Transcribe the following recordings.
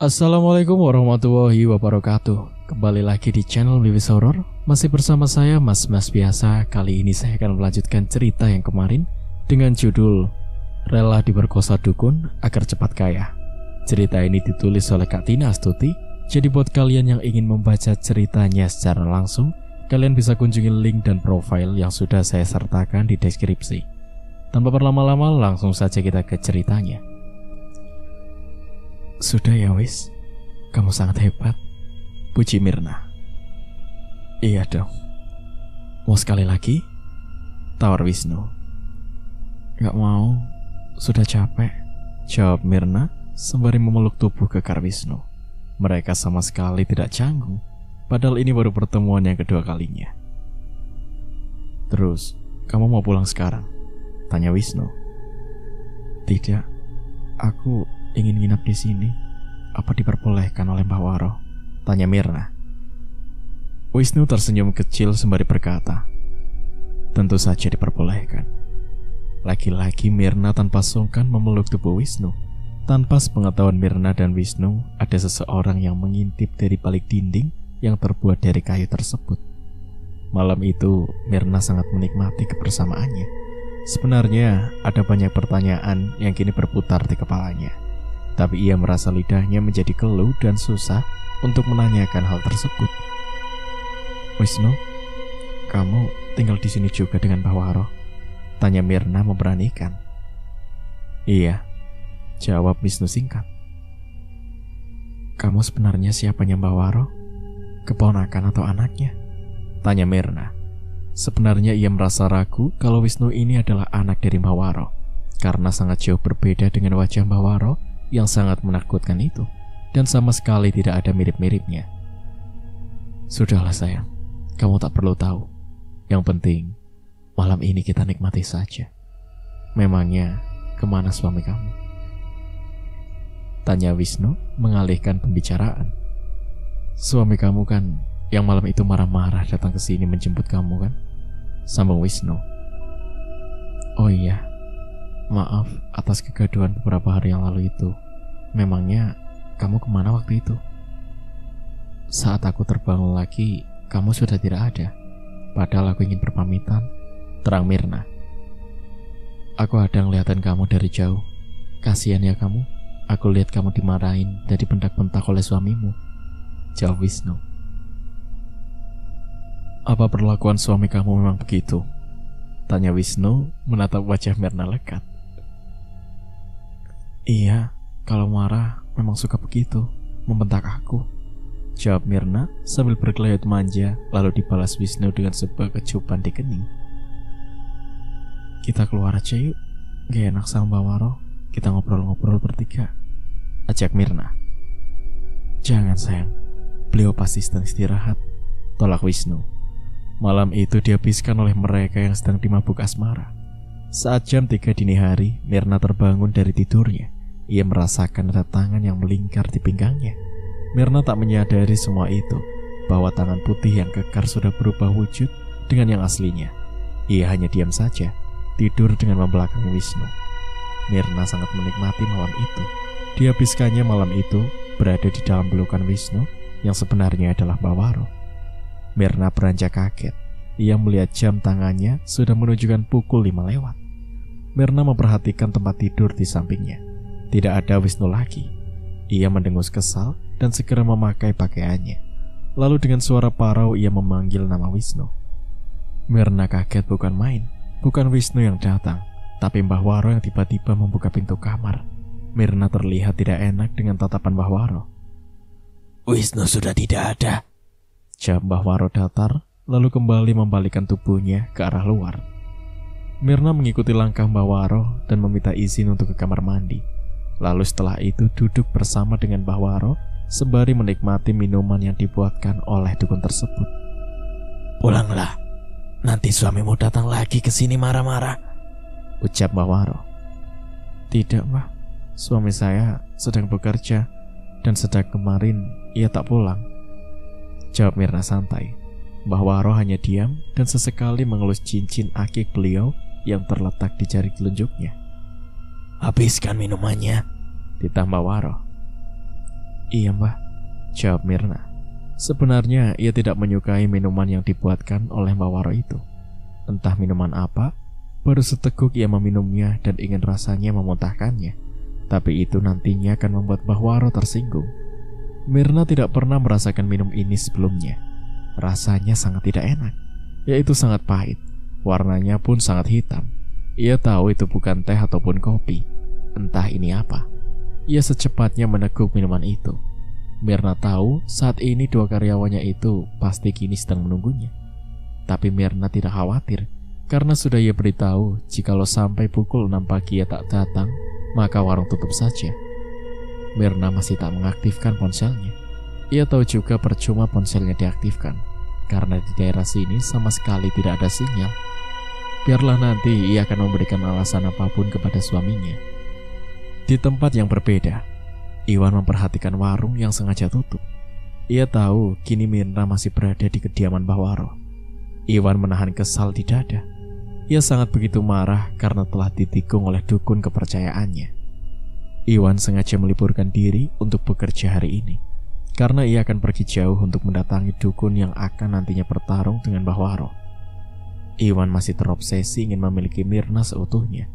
Assalamualaikum warahmatullahi wabarakatuh. Kembali lagi di channel Wiwis Horror. Masih bersama saya Mas biasa. Kali ini saya akan melanjutkan cerita yang kemarin dengan judul Rela Diperkosa Dukun Agar Cepat Kaya. Cerita ini ditulis oleh Kak Tina Astuti. Jadi buat kalian yang ingin membaca ceritanya secara langsung, kalian bisa kunjungi link dan profil yang sudah saya sertakan di deskripsi. Tanpa berlama-lama, langsung saja kita ke ceritanya. Sudah ya wis, kamu sangat hebat, puji Mirna. Iya dong. Mau sekali lagi? Tawar Wisnu. Gak mau, sudah capek, jawab Mirna sembari memeluk tubuh kekar Wisnu. Mereka sama sekali tidak canggung, padahal ini baru pertemuan yang kedua kalinya. Terus, kamu mau pulang sekarang? Tanya Wisnu. Tidak, aku ingin nginap di sini. Apa diperbolehkan oleh Mbah Waro? Tanya Mirna. Wisnu tersenyum kecil sembari berkata, tentu saja diperbolehkan. Lagi-lagi Mirna tanpa sungkan memeluk tubuh Wisnu. Tanpa sepengetahuan Mirna dan Wisnu, ada seseorang yang mengintip dari balik dinding yang terbuat dari kayu tersebut. Malam itu, Mirna sangat menikmati kebersamaannya. Sebenarnya ada banyak pertanyaan yang kini berputar di kepalanya. Tapi ia merasa lidahnya menjadi keluh dan susah untuk menanyakan hal tersebut. Wisnu, kamu tinggal di sini juga dengan Mbah Waro? Tanya Mirna memberanikan. Iya, jawab Wisnu singkat. Kamu sebenarnya siapanya Mbah Waro? Keponakan atau anaknya? Tanya Mirna. Sebenarnya ia merasa ragu kalau Wisnu ini adalah anak dari Mbah Waro, karena sangat jauh berbeda dengan wajah Mbah Waro yang sangat menakutkan itu, dan sama sekali tidak ada mirip-miripnya. Sudahlah sayang, kamu tak perlu tahu. Yang penting, malam ini kita nikmati saja. Memangnya, kemana suami kamu? Tanya Wisnu mengalihkan pembicaraan. Suami kamu kan yang malam itu marah-marah datang ke sini menjemput kamu kan? Sambung Wisnu. Oh iya, maaf atas kegaduhan beberapa hari yang lalu itu. Memangnya kamu kemana waktu itu? Saat aku terbangun lagi, kamu sudah tidak ada. Padahal aku ingin berpamitan, terang Mirna. Aku ada ngeliatin kamu dari jauh. Kasihan ya kamu. Aku lihat kamu dimarahin dan dibentak-bentak oleh suamimu, jawab Wisnu. Apa perlakuan suami kamu memang begitu? Tanya Wisnu menatap wajah Mirna lekat. Iya, kalau marah memang suka begitu, membentak aku, jawab Mirna sambil berkelayut manja, lalu dibalas Wisnu dengan sebuah kecupan di kening. Kita keluar aja yuk, gak enak sama Mbak Waro, kita ngobrol-ngobrol bertiga, ajak Mirna. Jangan sayang, beliau pasti sedang istirahat, tolak Wisnu. Malam itu dihabiskan oleh mereka yang sedang dimabuk asmara. Saat jam 3 dini hari, Mirna terbangun dari tidurnya. Ia merasakan ada tangan yang melingkar di pinggangnya. Mirna tak menyadari semua itu, bahwa tangan putih yang kekar sudah berubah wujud dengan yang aslinya. Ia hanya diam saja, tidur dengan membelakangi Wisnu. Mirna sangat menikmati malam itu. Dihabiskannya malam itu berada di dalam pelukan Wisnu yang sebenarnya adalah Mbah Waro. Mirna beranjak kaget. Ia melihat jam tangannya sudah menunjukkan pukul 5 lewat. Mirna memperhatikan tempat tidur di sampingnya. Tidak ada Wisnu lagi. Ia mendengus kesal dan segera memakai pakaiannya. Lalu dengan suara parau ia memanggil nama Wisnu. Mirna kaget bukan main. Bukan Wisnu yang datang, tapi Mbah Waro yang tiba-tiba membuka pintu kamar. Mirna terlihat tidak enak dengan tatapan Mbah Waro. Wisnu sudah tidak ada, jawab Mbah Waro datar, lalu kembali membalikkan tubuhnya ke arah luar. Mirna mengikuti langkah Mbah Waro dan meminta izin untuk ke kamar mandi. Lalu setelah itu duduk bersama dengan Mbah Waro sembari menikmati minuman yang dibuatkan oleh dukun tersebut. Pulanglah, nanti suamimu datang lagi ke sini marah-marah, ucap Mbah Waro. Tidak Mbah, suami saya sedang bekerja dan sejak kemarin ia tak pulang, jawab Mirna santai. Mbah Waro hanya diam dan sesekali mengelus cincin akik beliau yang terletak di jari telunjuknya. Habiskan minumannya, ditambah Waro. Iya mbah, jawab Mirna. Sebenarnya ia tidak menyukai minuman yang dibuatkan oleh Mbak Waro itu. Entah minuman apa, baru seteguk ia meminumnya dan ingin rasanya memuntahkannya. Tapi itu nantinya akan membuat Mbah Waro tersinggung. Mirna tidak pernah merasakan minum ini sebelumnya. Rasanya sangat tidak enak, yaitu sangat pahit. Warnanya pun sangat hitam. Ia tahu itu bukan teh ataupun kopi. Entah ini apa. Ia secepatnya meneguk minuman itu. Mirna tahu saat ini dua karyawannya itu pasti kini sedang menunggunya. Tapi Mirna tidak khawatir, karena sudah ia beritahu jikalau sampai pukul 6 pagi ia tak datang, maka warung tutup saja. Mirna masih tak mengaktifkan ponselnya. Ia tahu juga percuma ponselnya diaktifkan, karena di daerah sini sama sekali tidak ada sinyal. Biarlah nanti ia akan memberikan alasan apapun kepada suaminya. Di tempat yang berbeda, Iwan memperhatikan warung yang sengaja tutup. Ia tahu kini Mirna masih berada di kediaman Mbah Waro. Iwan menahan kesal di dada. Ia sangat begitu marah karena telah ditikung oleh dukun kepercayaannya. Iwan sengaja meliburkan diri untuk bekerja hari ini, karena ia akan pergi jauh untuk mendatangi dukun yang akan nantinya bertarung dengan Mbah Waro. Iwan masih terobsesi ingin memiliki Mirna seutuhnya.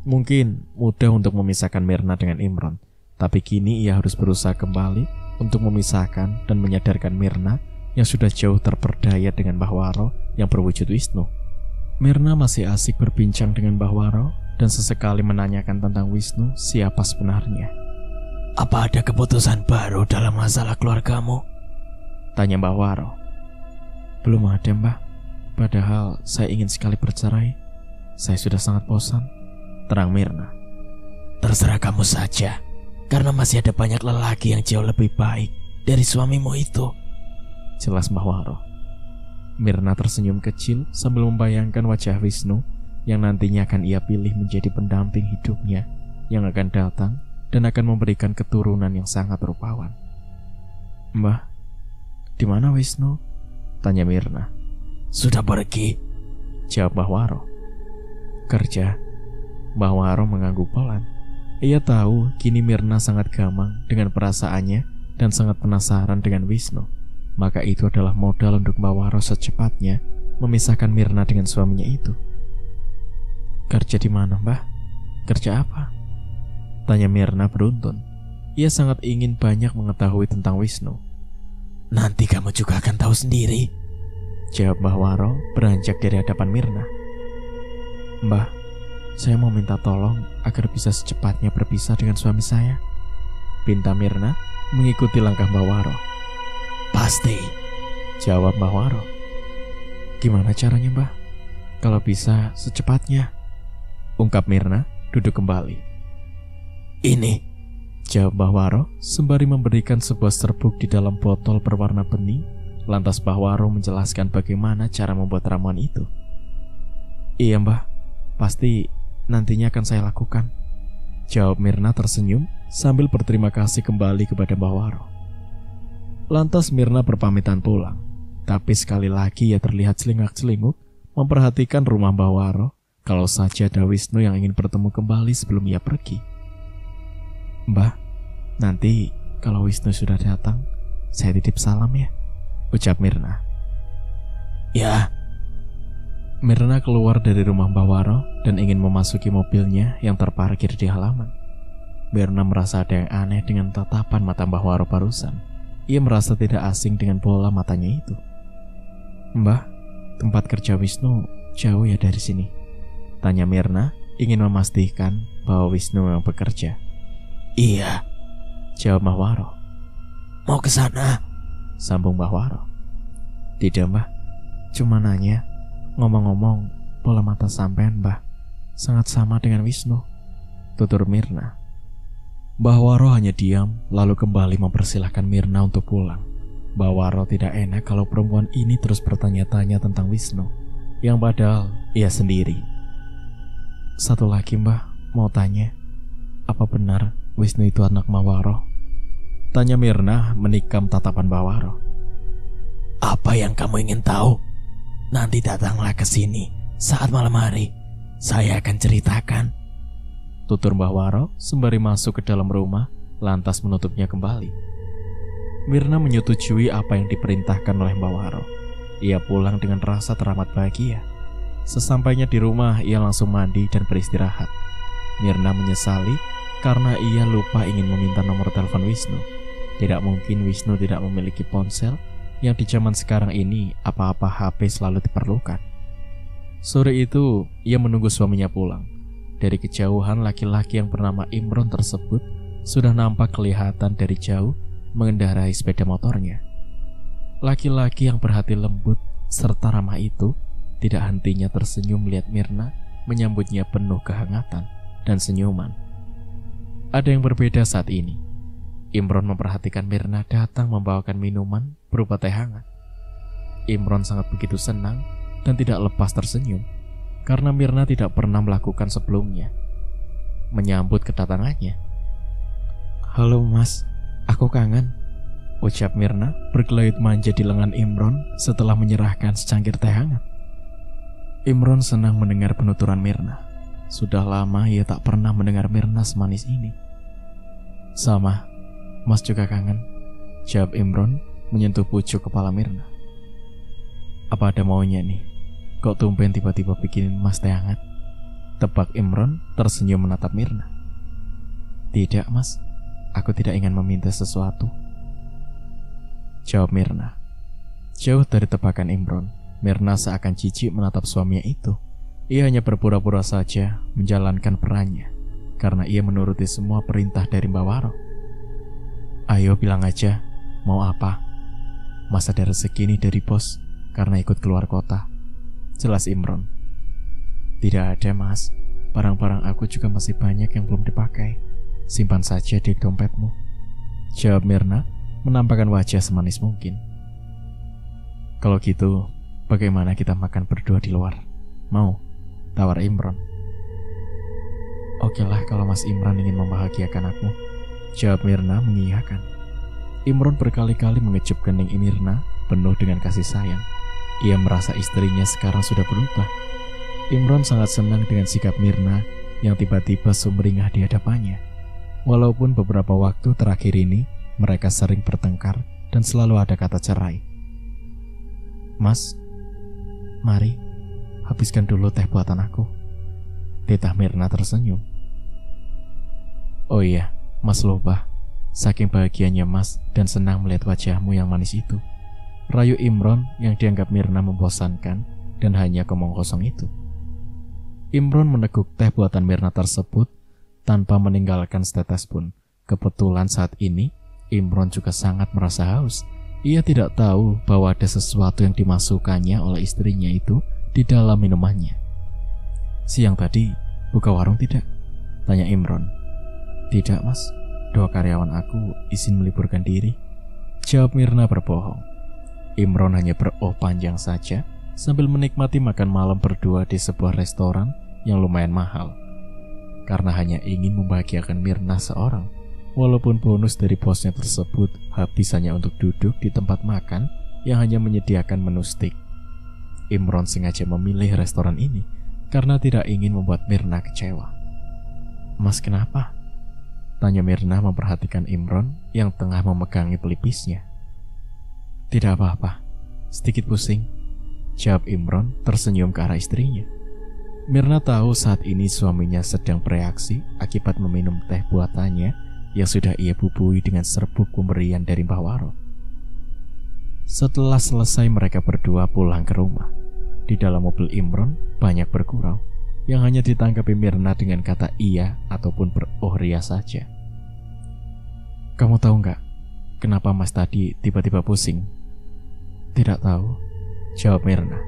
Mungkin mudah untuk memisahkan Mirna dengan Imron, tapi kini ia harus berusaha kembali untuk memisahkan dan menyadarkan Mirna yang sudah jauh terperdaya dengan Mbah Waro yang berwujud Wisnu. Mirna masih asik berbincang dengan Mbah Waro dan sesekali menanyakan tentang Wisnu siapa sebenarnya. Apa ada keputusan baru dalam masalah keluargamu? Tanya Mbah Waro. Belum ada mbah, padahal saya ingin sekali bercerai. Saya sudah sangat bosan, terang Mirna. Terserah kamu saja, karena masih ada banyak lelaki yang jauh lebih baik dari suamimu itu, jelas Mbah Waro. Mirna tersenyum kecil sambil membayangkan wajah Wisnu yang nantinya akan ia pilih menjadi pendamping hidupnya yang akan datang dan akan memberikan keturunan yang sangat rupawan. Mbah, di mana Wisnu? Tanya Mirna. Sudah pergi, jawab Mbah Waro. Kerja. Mbah Waro mengangguk pelan. Ia tahu kini Mirna sangat gamang dengan perasaannya dan sangat penasaran dengan Wisnu. Maka itu adalah modal untuk Mbah Waro secepatnya memisahkan Mirna dengan suaminya itu. Kerja di mana, Mbah? Kerja apa? Tanya Mirna beruntun. Ia sangat ingin banyak mengetahui tentang Wisnu. Nanti kamu juga akan tahu sendiri, jawab Mbah Waro beranjak dari hadapan Mirna. Mbah, saya mau minta tolong agar bisa secepatnya berpisah dengan suami saya, pinta Mirna mengikuti langkah Mbah Waro. Pasti, jawab Mbah Waro. Gimana caranya, Mbah? Kalau bisa secepatnya, ungkap Mirna duduk kembali. Ini, jawab Mbah Waro sembari memberikan sebuah serbuk di dalam botol berwarna bening. Lantas Mbah Waro menjelaskan bagaimana cara membuat ramuan itu. Iya mbah, pasti nantinya akan saya lakukan, jawab Mirna tersenyum sambil berterima kasih kembali kepada Mbah Waro. Lantas Mirna berpamitan pulang, tapi sekali lagi ia terlihat celingak-celinguk memperhatikan rumah Mbah Waro, kalau saja ada Wisnu yang ingin bertemu kembali sebelum ia pergi. Mbah, nanti kalau Wisnu sudah datang, saya titip salam ya, ucap Mirna. Ya. Mirna keluar dari rumah Mbah Waro dan ingin memasuki mobilnya yang terparkir di halaman. Mirna merasa ada yang aneh dengan tatapan mata Mbah Waro barusan. Ia merasa tidak asing dengan bola matanya itu. Mbah, tempat kerja Wisnu jauh ya dari sini? Tanya Mirna, ingin memastikan bahwa Wisnu memang bekerja. Iya, jawab Mbah Waro. Mau ke sana? Sambung Mbah Waro. Tidak mbah, cuma nanya. Ngomong-ngomong, bola mata sampean mbah sangat sama dengan Wisnu, tutur Mirna. Mbah Waro hanya diam, lalu kembali mempersilahkan Mirna untuk pulang. Mbah Waro tidak enak kalau perempuan ini terus bertanya-tanya tentang Wisnu, yang padahal ia sendiri. Satu lagi mbah, mau tanya, apa benar Wisnu itu anak Mbah Waro? Tanya Mirna menikam tatapan Mbah Waro. Apa yang kamu ingin tahu? Nanti datanglah ke sini saat malam hari. Saya akan ceritakan, tutur Mbah Waro sembari masuk ke dalam rumah, lantas menutupnya kembali. Mirna menyetujui apa yang diperintahkan oleh Mbak Waro. Ia pulang dengan rasa teramat bahagia. Sesampainya di rumah, ia langsung mandi dan beristirahat. Mirna menyesali karena ia lupa ingin meminta nomor telepon Wisnu. Tidak mungkin Wisnu tidak memiliki ponsel, yang di zaman sekarang ini apa-apa HP selalu diperlukan. Sore itu, ia menunggu suaminya pulang. Dari kejauhan, laki-laki yang bernama Imron tersebut sudah nampak kelihatan dari jauh mengendarai sepeda motornya. Laki-laki yang berhati lembut serta ramah itu tidak hentinya tersenyum melihat Mirna menyambutnya penuh kehangatan dan senyuman. Ada yang berbeda saat ini. Imron memperhatikan Mirna datang membawakan minuman berupa teh hangat. Imron sangat begitu senang dan tidak lepas tersenyum karena Mirna tidak pernah melakukan sebelumnya. Menyambut kedatangannya. "Halo Mas, aku kangen," ucap Mirna bergelayut manja di lengan Imron setelah menyerahkan secangkir teh hangat. Imron senang mendengar penuturan Mirna. Sudah lama ia tak pernah mendengar Mirna semanis ini. "Sama, Mas juga kangen," jawab Imron menyentuh pucuk kepala Mirna. "Apa ada maunya nih? Kok tumben tiba-tiba bikinin Mas teh hangat?" Tebak Imron tersenyum menatap Mirna. "Tidak Mas, aku tidak ingin meminta sesuatu," jawab Mirna. Jauh dari tebakan Imron, Mirna seakan jijik menatap suaminya itu. Ia hanya berpura-pura saja menjalankan perannya, karena ia menuruti semua perintah dari Mbak Waro. "Ayo bilang aja, mau apa? Mas ada rezeki nih dari bos, karena ikut keluar kota," jelas Imron. "Tidak ada Mas, barang-barang aku juga masih banyak yang belum dipakai. Simpan saja di dompetmu," jawab Mirna menampakkan wajah semanis mungkin. "Kalau gitu, bagaimana kita makan berdua di luar? Mau?" tawar Imron. "Oke lah kalau Mas Imron ingin membahagiakan aku," jawab Mirna mengiyakan. Imron berkali-kali mengecup kening Mirna penuh dengan kasih sayang. Ia merasa istrinya sekarang sudah berubah. Imron sangat senang dengan sikap Mirna yang tiba-tiba sumringah di hadapannya. Walaupun beberapa waktu terakhir ini mereka sering bertengkar dan selalu ada kata cerai. "Mas, mari habiskan dulu teh buatan aku," titah Mirna tersenyum. "Oh iya, Mas lupa. Saking bahagianya Mas dan senang melihat wajahmu yang manis itu," rayu Imron yang dianggap Mirna membosankan dan hanya omong kosong itu. Imron meneguk teh buatan Mirna tersebut tanpa meninggalkan setetes pun. Kebetulan saat ini Imron juga sangat merasa haus. Ia tidak tahu bahwa ada sesuatu yang dimasukkannya oleh istrinya itu di dalam minumannya. "Siang tadi buka warung tidak?" tanya Imron. "Tidak Mas, 2 karyawan aku izin meliburkan diri," jawab Mirna berbohong. Imron hanya beroh panjang saja sambil menikmati makan malam berdua di sebuah restoran yang lumayan mahal. Karena hanya ingin membahagiakan Mirna seorang, walaupun bonus dari bosnya tersebut habis hanya untuk duduk di tempat makan yang hanya menyediakan menu steak. Imron sengaja memilih restoran ini karena tidak ingin membuat Mirna kecewa. "Mas kenapa?" tanya Mirna memperhatikan Imron yang tengah memegangi pelipisnya. "Tidak apa-apa, sedikit pusing," jawab Imron tersenyum ke arah istrinya. Mirna tahu saat ini suaminya sedang bereaksi akibat meminum teh buatannya yang sudah ia bubui dengan serbuk pemberian dari Mbah Waro. Setelah selesai mereka berdua pulang ke rumah. Di dalam mobil Imron banyak bergurau yang hanya ditanggapi Mirna dengan kata iya ataupun beroh ria saja. "Kamu tahu nggak kenapa Mas tadi tiba-tiba pusing?" "Tidak tahu," jawab Mirna.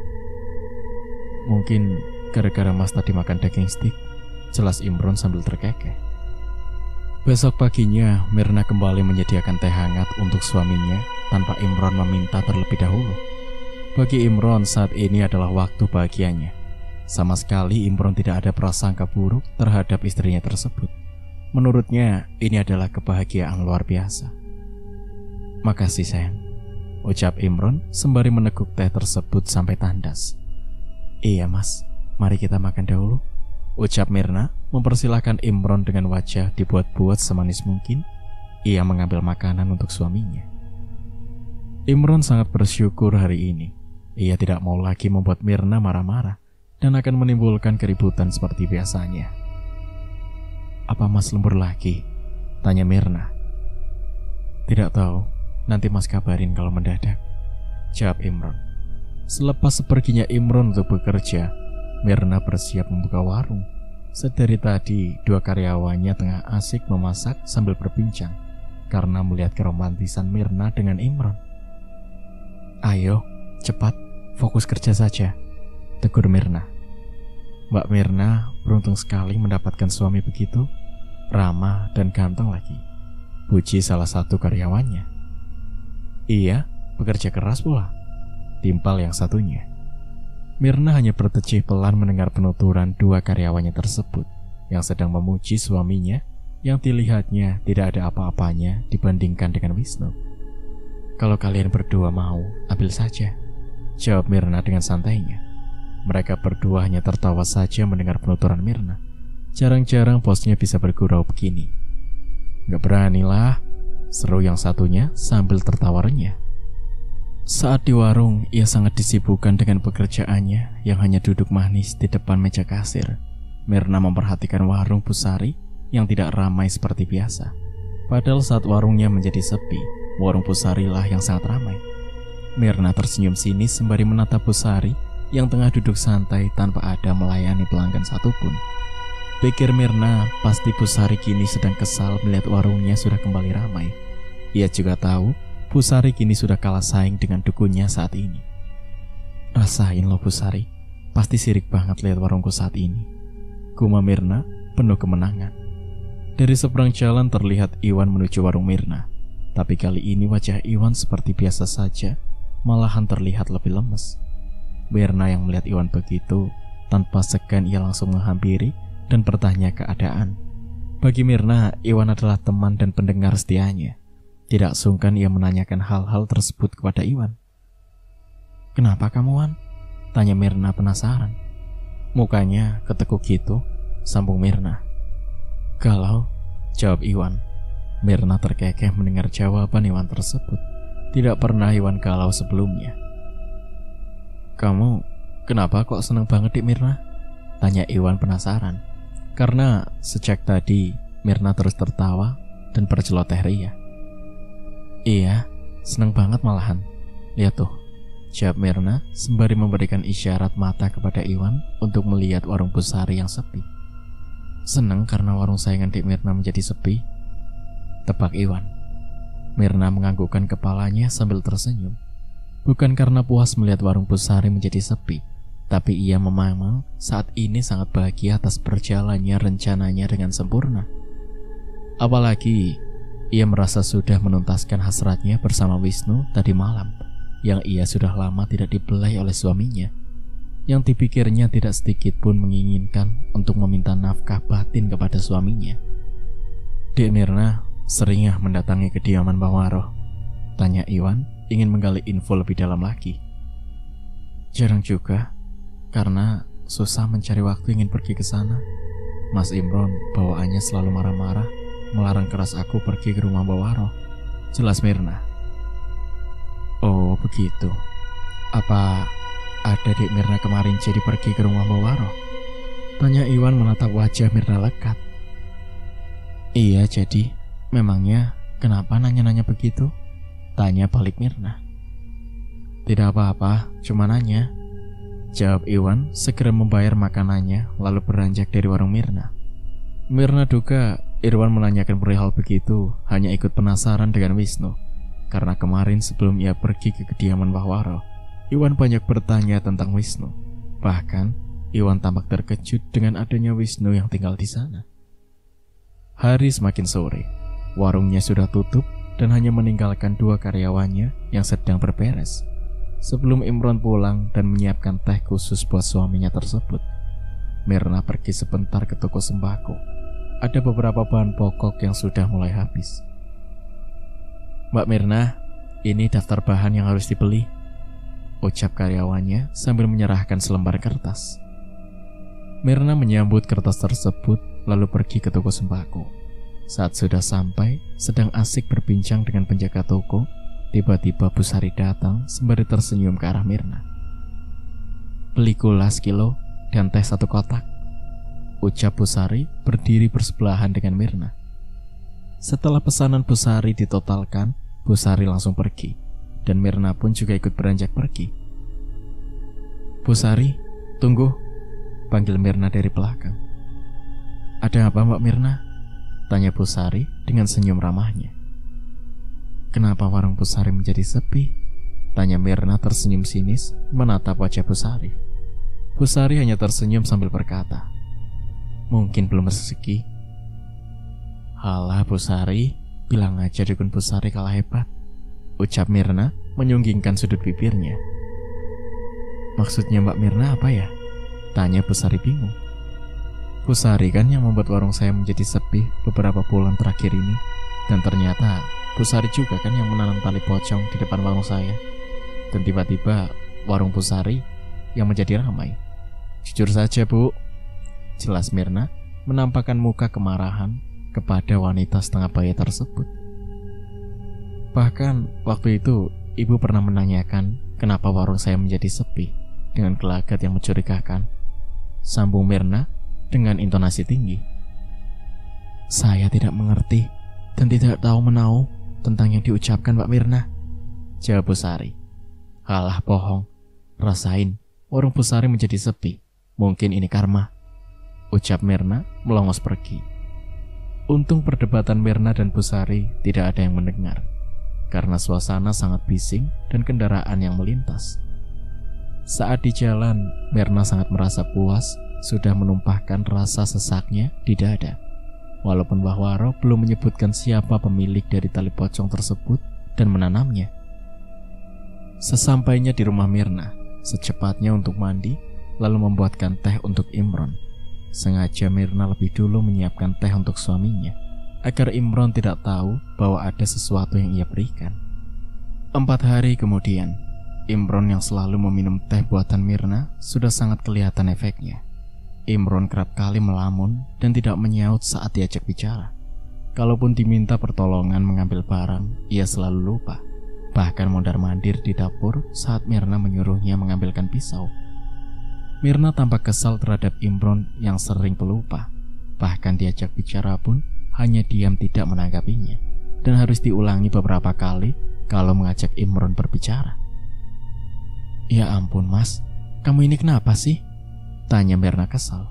"Mungkin gara-gara Mas tadi makan daging steak," jelas Imron sambil terkekeh. Besok paginya, Mirna kembali menyediakan teh hangat untuk suaminya tanpa Imron meminta terlebih dahulu. Bagi Imron saat ini adalah waktu bahagianya. Sama sekali Imron tidak ada prasangka buruk terhadap istrinya tersebut. Menurutnya, ini adalah kebahagiaan luar biasa. "Makasih sayang," ucap Imron sembari meneguk teh tersebut sampai tandas. "Iya Mas, mari kita makan dahulu," ucap Mirna mempersilahkan Imron dengan wajah dibuat-buat semanis mungkin. Ia mengambil makanan untuk suaminya. Imron sangat bersyukur hari ini. Ia tidak mau lagi membuat Mirna marah-marah dan akan menimbulkan keributan seperti biasanya. "Apa Mas lembur lagi?" tanya Mirna. "Tidak tahu, nanti Mas kabarin kalau mendadak," jawab Imron. Selepas seperginya Imron untuk bekerja, Mirna bersiap membuka warung. Sedari tadi, dua karyawannya tengah asik memasak sambil berbincang karena melihat keromantisan Mirna dengan Imron. "Ayo, cepat, fokus kerja saja," tegur Mirna. Mbak Mirna beruntung sekali mendapatkan suami begitu, ramah dan ganteng lagi, puji salah satu karyawannya. "Iya, bekerja keras pula," timpal yang satunya. Mirna hanya bertecih pelan mendengar penuturan dua karyawannya tersebut yang sedang memuji suaminya yang dilihatnya tidak ada apa-apanya dibandingkan dengan Wisnu. "Kalau kalian berdua mau, ambil saja," jawab Mirna dengan santainya. Mereka berdua hanya tertawa saja mendengar penuturan Mirna. Jarang-jarang bosnya bisa bergurau begini. "Gak beranilah," seru yang satunya sambil tertawa renyah. Saat di warung, ia sangat disibukkan dengan pekerjaannya yang hanya duduk manis di depan meja kasir. Mirna memperhatikan warung Pusari yang tidak ramai seperti biasa. Padahal saat warungnya menjadi sepi, warung Pusari lah yang sangat ramai. Mirna tersenyum sinis sembari menatap Pusari yang tengah duduk santai tanpa ada melayani pelanggan satupun. Pikir Mirna, pasti Pusari kini sedang kesal melihat warungnya sudah kembali ramai. Ia juga tahu Pusari kini sudah kalah saing dengan dukunnya saat ini. "Rasain loh Pusari, pasti sirik banget lihat warungku saat ini," gumam Mirna penuh kemenangan. Dari seberang jalan terlihat Iwan menuju warung Mirna. Tapi kali ini wajah Iwan seperti biasa saja, malahan terlihat lebih lemes. Mirna yang melihat Iwan begitu, tanpa segan ia langsung menghampiri dan bertanya keadaan. Bagi Mirna, Iwan adalah teman dan pendengar setianya. Tidak sungkan ia menanyakan hal-hal tersebut kepada Iwan. "Kenapa kamu, Wan?" tanya Mirna penasaran. Mukanya ketekuk gitu, sambung Mirna. "Galau," jawab Iwan. Mirna terkekeh mendengar jawaban Iwan tersebut. Tidak pernah Iwan galau sebelumnya. "Kamu kenapa kok seneng banget Dik Mirna?" tanya Iwan penasaran. Karena sejak tadi Mirna terus tertawa dan berceloteh ria. "Iya, seneng banget malahan. Lihat tuh," jawab Mirna sembari memberikan isyarat mata kepada Iwan untuk melihat warung Pusari yang sepi. "Seneng karena warung saingan Dik Mirna menjadi sepi," tebak Iwan. Mirna menganggukkan kepalanya sambil tersenyum. Bukan karena puas melihat warung Pusari menjadi sepi, tapi ia memang saat ini sangat bahagia atas berjalannya rencananya dengan sempurna. Apalagi ia merasa sudah menuntaskan hasratnya bersama Wisnu tadi malam, yang ia sudah lama tidak dibelai oleh suaminya, yang dipikirnya tidak sedikit pun menginginkan untuk meminta nafkah batin kepada suaminya. "Dik Mirna seringah mendatangi kediaman Mbak Waroh?" tanya Iwan, ingin menggali info lebih dalam lagi. "Jarang juga, karena susah mencari waktu ingin pergi ke sana. Mas Imron bawaannya selalu marah-marah, melarang keras aku pergi ke rumah Mbak Waroh," jelas Mirna. "Oh begitu. Apa ada Dik Mirna kemarin jadi pergi ke rumah Mbak Waroh?" tanya Iwan menatap wajah Mirna lekat. "Iya jadi, memangnya kenapa nanya-nanya begitu?" tanya balik Mirna. "Tidak apa-apa, cuma nanya," jawab Iwan segera membayar makanannya lalu beranjak dari warung Mirna. Mirna duga Irwan menanyakan perihal begitu hanya ikut penasaran dengan Wisnu, karena kemarin sebelum ia pergi ke kediaman Mbah Waroh, Iwan banyak bertanya tentang Wisnu. Bahkan Iwan tampak terkejut dengan adanya Wisnu yang tinggal di sana. Hari semakin sore, warungnya sudah tutup dan hanya meninggalkan dua karyawannya yang sedang berberes. Sebelum Imron pulang dan menyiapkan teh khusus buat suaminya tersebut, Mirna pergi sebentar ke toko sembako. Ada beberapa bahan pokok yang sudah mulai habis. "Mbak Mirna, ini daftar bahan yang harus dibeli," ucap karyawannya sambil menyerahkan selembar kertas. Mirna menyambut kertas tersebut lalu pergi ke toko sembako. Saat sudah sampai, sedang asik berbincang dengan penjaga toko, tiba-tiba Busari datang sembari tersenyum ke arah Mirna. "Beli gula sekilo dan teh 1 kotak," ucap Busari berdiri bersebelahan dengan Mirna. Setelah pesanan Busari ditotalkan, Busari langsung pergi, dan Mirna pun juga ikut beranjak pergi. "Busari, tunggu," panggil Mirna dari belakang. "Ada apa, Mbak Mirna?" tanya Busari dengan senyum ramahnya. "Kenapa warung Busari menjadi sepi?" tanya Mirna tersenyum sinis menatap wajah Busari. Busari hanya tersenyum sambil berkata, "Mungkin belum rezeki." "Halah Busari, bilang aja dukun Busari kalah hebat," ucap Mirna menyunggingkan sudut bibirnya. "Maksudnya Mbak Mirna apa ya?" tanya Busari bingung. "Busari kan yang membuat warung saya menjadi sepi beberapa bulan terakhir ini. Dan ternyata Busari juga kan yang menanam tali pocong di depan warung saya. Dan tiba-tiba warung Busari yang menjadi ramai. Jujur saja Bu," jelas Mirna menampakkan muka kemarahan kepada wanita setengah bayi tersebut. "Bahkan waktu itu ibu pernah menanyakan kenapa warung saya menjadi sepi dengan gelagat yang mencurigakan," sambung Mirna dengan intonasi tinggi. "Saya tidak mengerti dan tidak tahu menahu tentang yang diucapkan Mbak Mirna," jawab Busari. "Halah bohong, rasain warung Busari menjadi sepi. Mungkin ini karma," ucap Mirna melongos pergi. Untung perdebatan Mirna dan Busari tidak ada yang mendengar, karena suasana sangat bising dan kendaraan yang melintas. Saat di jalan, Mirna sangat merasa puas sudah menumpahkan rasa sesaknya di dada. Walaupun Mbah Waro belum menyebutkan siapa pemilik dari tali pocong tersebut dan menanamnya. Sesampainya di rumah Mirna, secepatnya untuk mandi, lalu membuatkan teh untuk Imron. Sengaja Mirna lebih dulu menyiapkan teh untuk suaminya, agar Imron tidak tahu bahwa ada sesuatu yang ia berikan. 4 hari kemudian, Imron yang selalu meminum teh buatan Mirna sudah sangat kelihatan efeknya. Imron kerap kali melamun dan tidak menyaut saat diajak bicara. Kalaupun diminta pertolongan mengambil barang, ia selalu lupa. Bahkan mondar-mandir di dapur saat Mirna menyuruhnya mengambilkan pisau. Mirna tampak kesal terhadap Imron yang sering pelupa. Bahkan diajak bicara pun hanya diam tidak menanggapinya, dan harus diulangi beberapa kali kalau mengajak Imron berbicara. "Ya ampun Mas, kamu ini kenapa sih?" tanya Mirna kesal.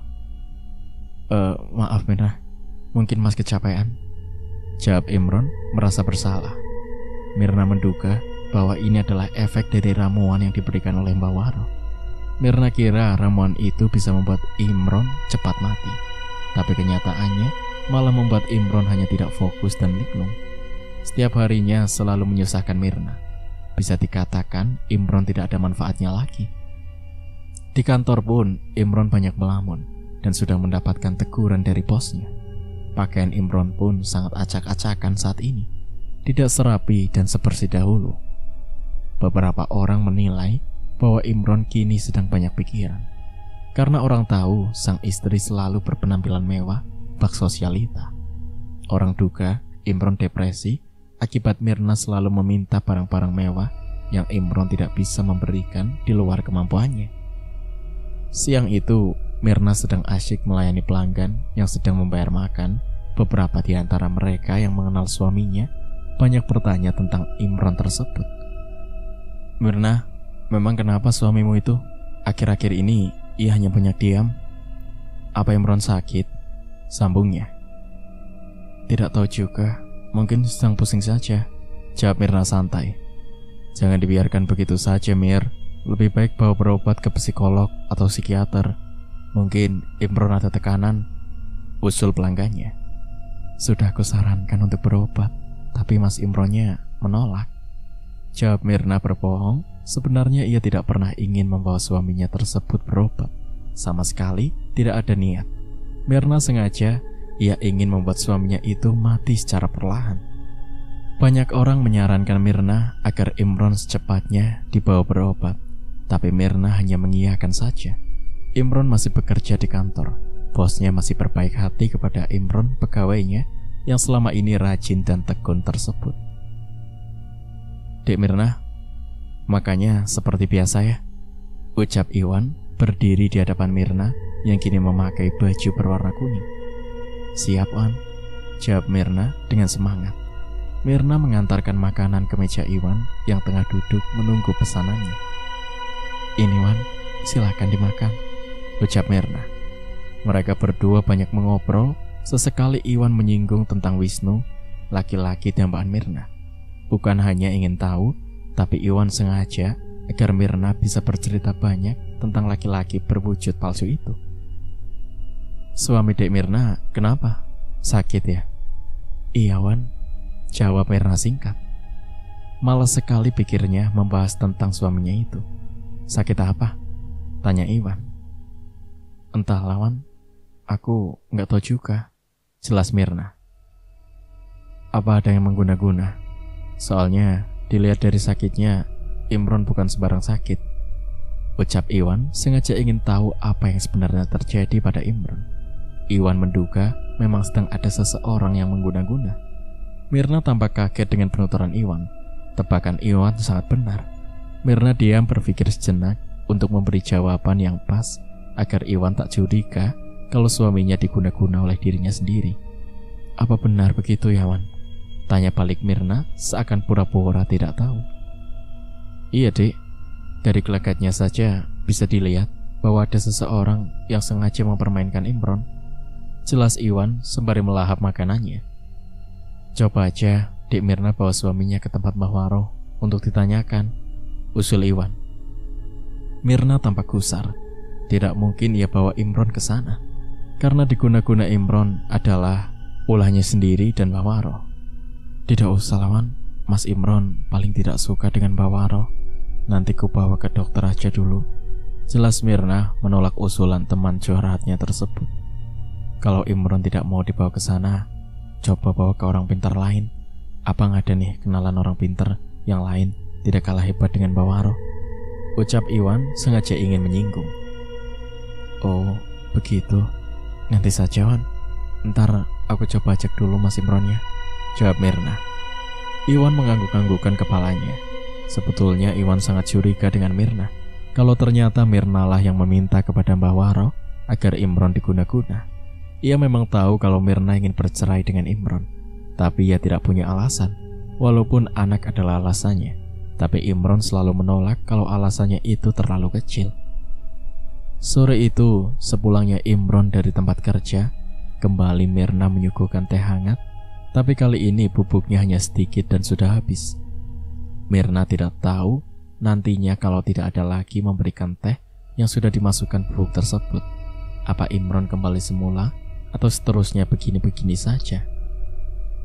Maaf Mirna, mungkin Mas kecapean," jawab Imron merasa bersalah. Mirna menduga bahwa ini adalah efek dari ramuan yang diberikan oleh Mbah Waro. Mirna kira ramuan itu bisa membuat Imron cepat mati, tapi kenyataannya malah membuat Imron hanya tidak fokus dan linglung. Setiap harinya selalu menyusahkan Mirna. Bisa dikatakan Imron tidak ada manfaatnya lagi. Di kantor pun Imron banyak melamun dan sudah mendapatkan teguran dari bosnya. Pakaian Imron pun sangat acak-acakan saat ini, tidak serapi dan sebersih dahulu. Beberapa orang menilai bahwa Imron kini sedang banyak pikiran, karena orang tahu sang istri selalu berpenampilan mewah bak sosialita. Orang duga Imron depresi akibat Mirna selalu meminta barang-barang mewah yang Imron tidak bisa memberikan di luar kemampuannya. Siang itu, Mirna sedang asyik melayani pelanggan yang sedang membayar makan. Beberapa di antara mereka yang mengenal suaminya banyak bertanya tentang Imron tersebut. "Mirna, memang kenapa suamimu itu? Akhir-akhir ini ia hanya banyak diam. Apa Imron sakit?" sambungnya. "Tidak tahu juga, mungkin sedang pusing saja," jawab Mirna santai. "Jangan dibiarkan begitu saja Mir, lebih baik bawa berobat ke psikolog atau psikiater. Mungkin Imron ada tekanan," usul pelanggannya. "Sudah aku sarankan untuk berobat, tapi Mas Imronnya menolak," jawab Mirna berbohong. Sebenarnya ia tidak pernah ingin membawa suaminya tersebut berobat. Sama sekali tidak ada niat. Mirna sengaja ia ingin membuat suaminya itu mati secara perlahan. Banyak orang menyarankan Mirna agar Imron secepatnya dibawa berobat, tapi Mirna hanya mengiyakan saja. Imron masih bekerja di kantor. Bosnya masih berbaik hati kepada Imron, pegawainya yang selama ini rajin dan tekun tersebut. Dek Mirna, makanya seperti biasa ya, ucap Iwan berdiri di hadapan Mirna yang kini memakai baju berwarna kuning. Siap, Wan, jawab Mirna dengan semangat. Mirna mengantarkan makanan ke meja Iwan yang tengah duduk menunggu pesanannya. Ini, Wan, silakan dimakan, ucap Mirna. Mereka berdua banyak mengobrol. Sesekali Iwan menyinggung tentang Wisnu, laki-laki dambaan Mirna. Bukan hanya ingin tahu, tapi Iwan sengaja agar Mirna bisa bercerita banyak tentang laki-laki berwujud palsu itu. Suami Dek Mirna kenapa? Sakit ya? Iya, Wan, jawab Mirna singkat. Malas sekali pikirnya membahas tentang suaminya itu. Sakit apa? Tanya Iwan. Entahlah, Wan, aku nggak tahu juga, jelas Mirna. Apa ada yang mengguna-guna? Soalnya dilihat dari sakitnya, Imron bukan sembarang sakit, ucap Iwan sengaja ingin tahu apa yang sebenarnya terjadi pada Imron. Iwan menduga memang sedang ada seseorang yang mengguna-guna. Mirna tampak kaget dengan penuturan Iwan. Tebakan Iwan sangat benar. Mirna diam berpikir sejenak untuk memberi jawaban yang pas agar Iwan tak curiga kalau suaminya diguna-guna oleh dirinya sendiri. Apa benar begitu ya, Wan? Tanya balik Mirna seakan pura-pura tidak tahu. Iya, Dek. Dari gelagatnya saja bisa dilihat bahwa ada seseorang yang sengaja mempermainkan Imron, jelas Iwan sembari melahap makanannya. Coba aja Dek Mirna bawa suaminya ke tempat Mbah Waro untuk ditanyakan, usul Iwan. Mirna tampak gusar. Tidak mungkin ia bawa Imron ke sana, karena diguna-guna Imron adalah ulahnya sendiri dan Mbah Waro. Tidak usah, Lawan. Mas Imron paling tidak suka dengan Mbah Waro. Nanti ku bawa ke dokter aja dulu, jelas Mirna menolak usulan teman curhatnya tersebut. Kalau Imron tidak mau dibawa ke sana, coba bawa ke orang pintar lain. Apa nggak ada nih kenalan orang pintar yang lain tidak kalah hebat dengan Mbah Waro? Ucap Iwan sengaja ingin menyinggung. Oh, begitu. Nanti saja, Wan. Ntar aku coba cek dulu Mas Imronnya, jawab Mirna. Iwan mengangguk-anggukkan kepalanya. Sebetulnya Iwan sangat curiga dengan Mirna. Kalau ternyata Mirna lah yang meminta kepada Mbah Waro agar Imron diguna-guna. Ia memang tahu kalau Mirna ingin bercerai dengan Imron, tapi ia tidak punya alasan. Walaupun anak adalah alasannya, tapi Imron selalu menolak kalau alasannya itu terlalu kecil. Sore itu, sepulangnya Imron dari tempat kerja, kembali Mirna menyuguhkan teh hangat, tapi kali ini bubuknya hanya sedikit dan sudah habis. Mirna tidak tahu nantinya kalau tidak ada lagi memberikan teh yang sudah dimasukkan bubuk tersebut, apa Imron kembali semula atau seterusnya begini-begini saja.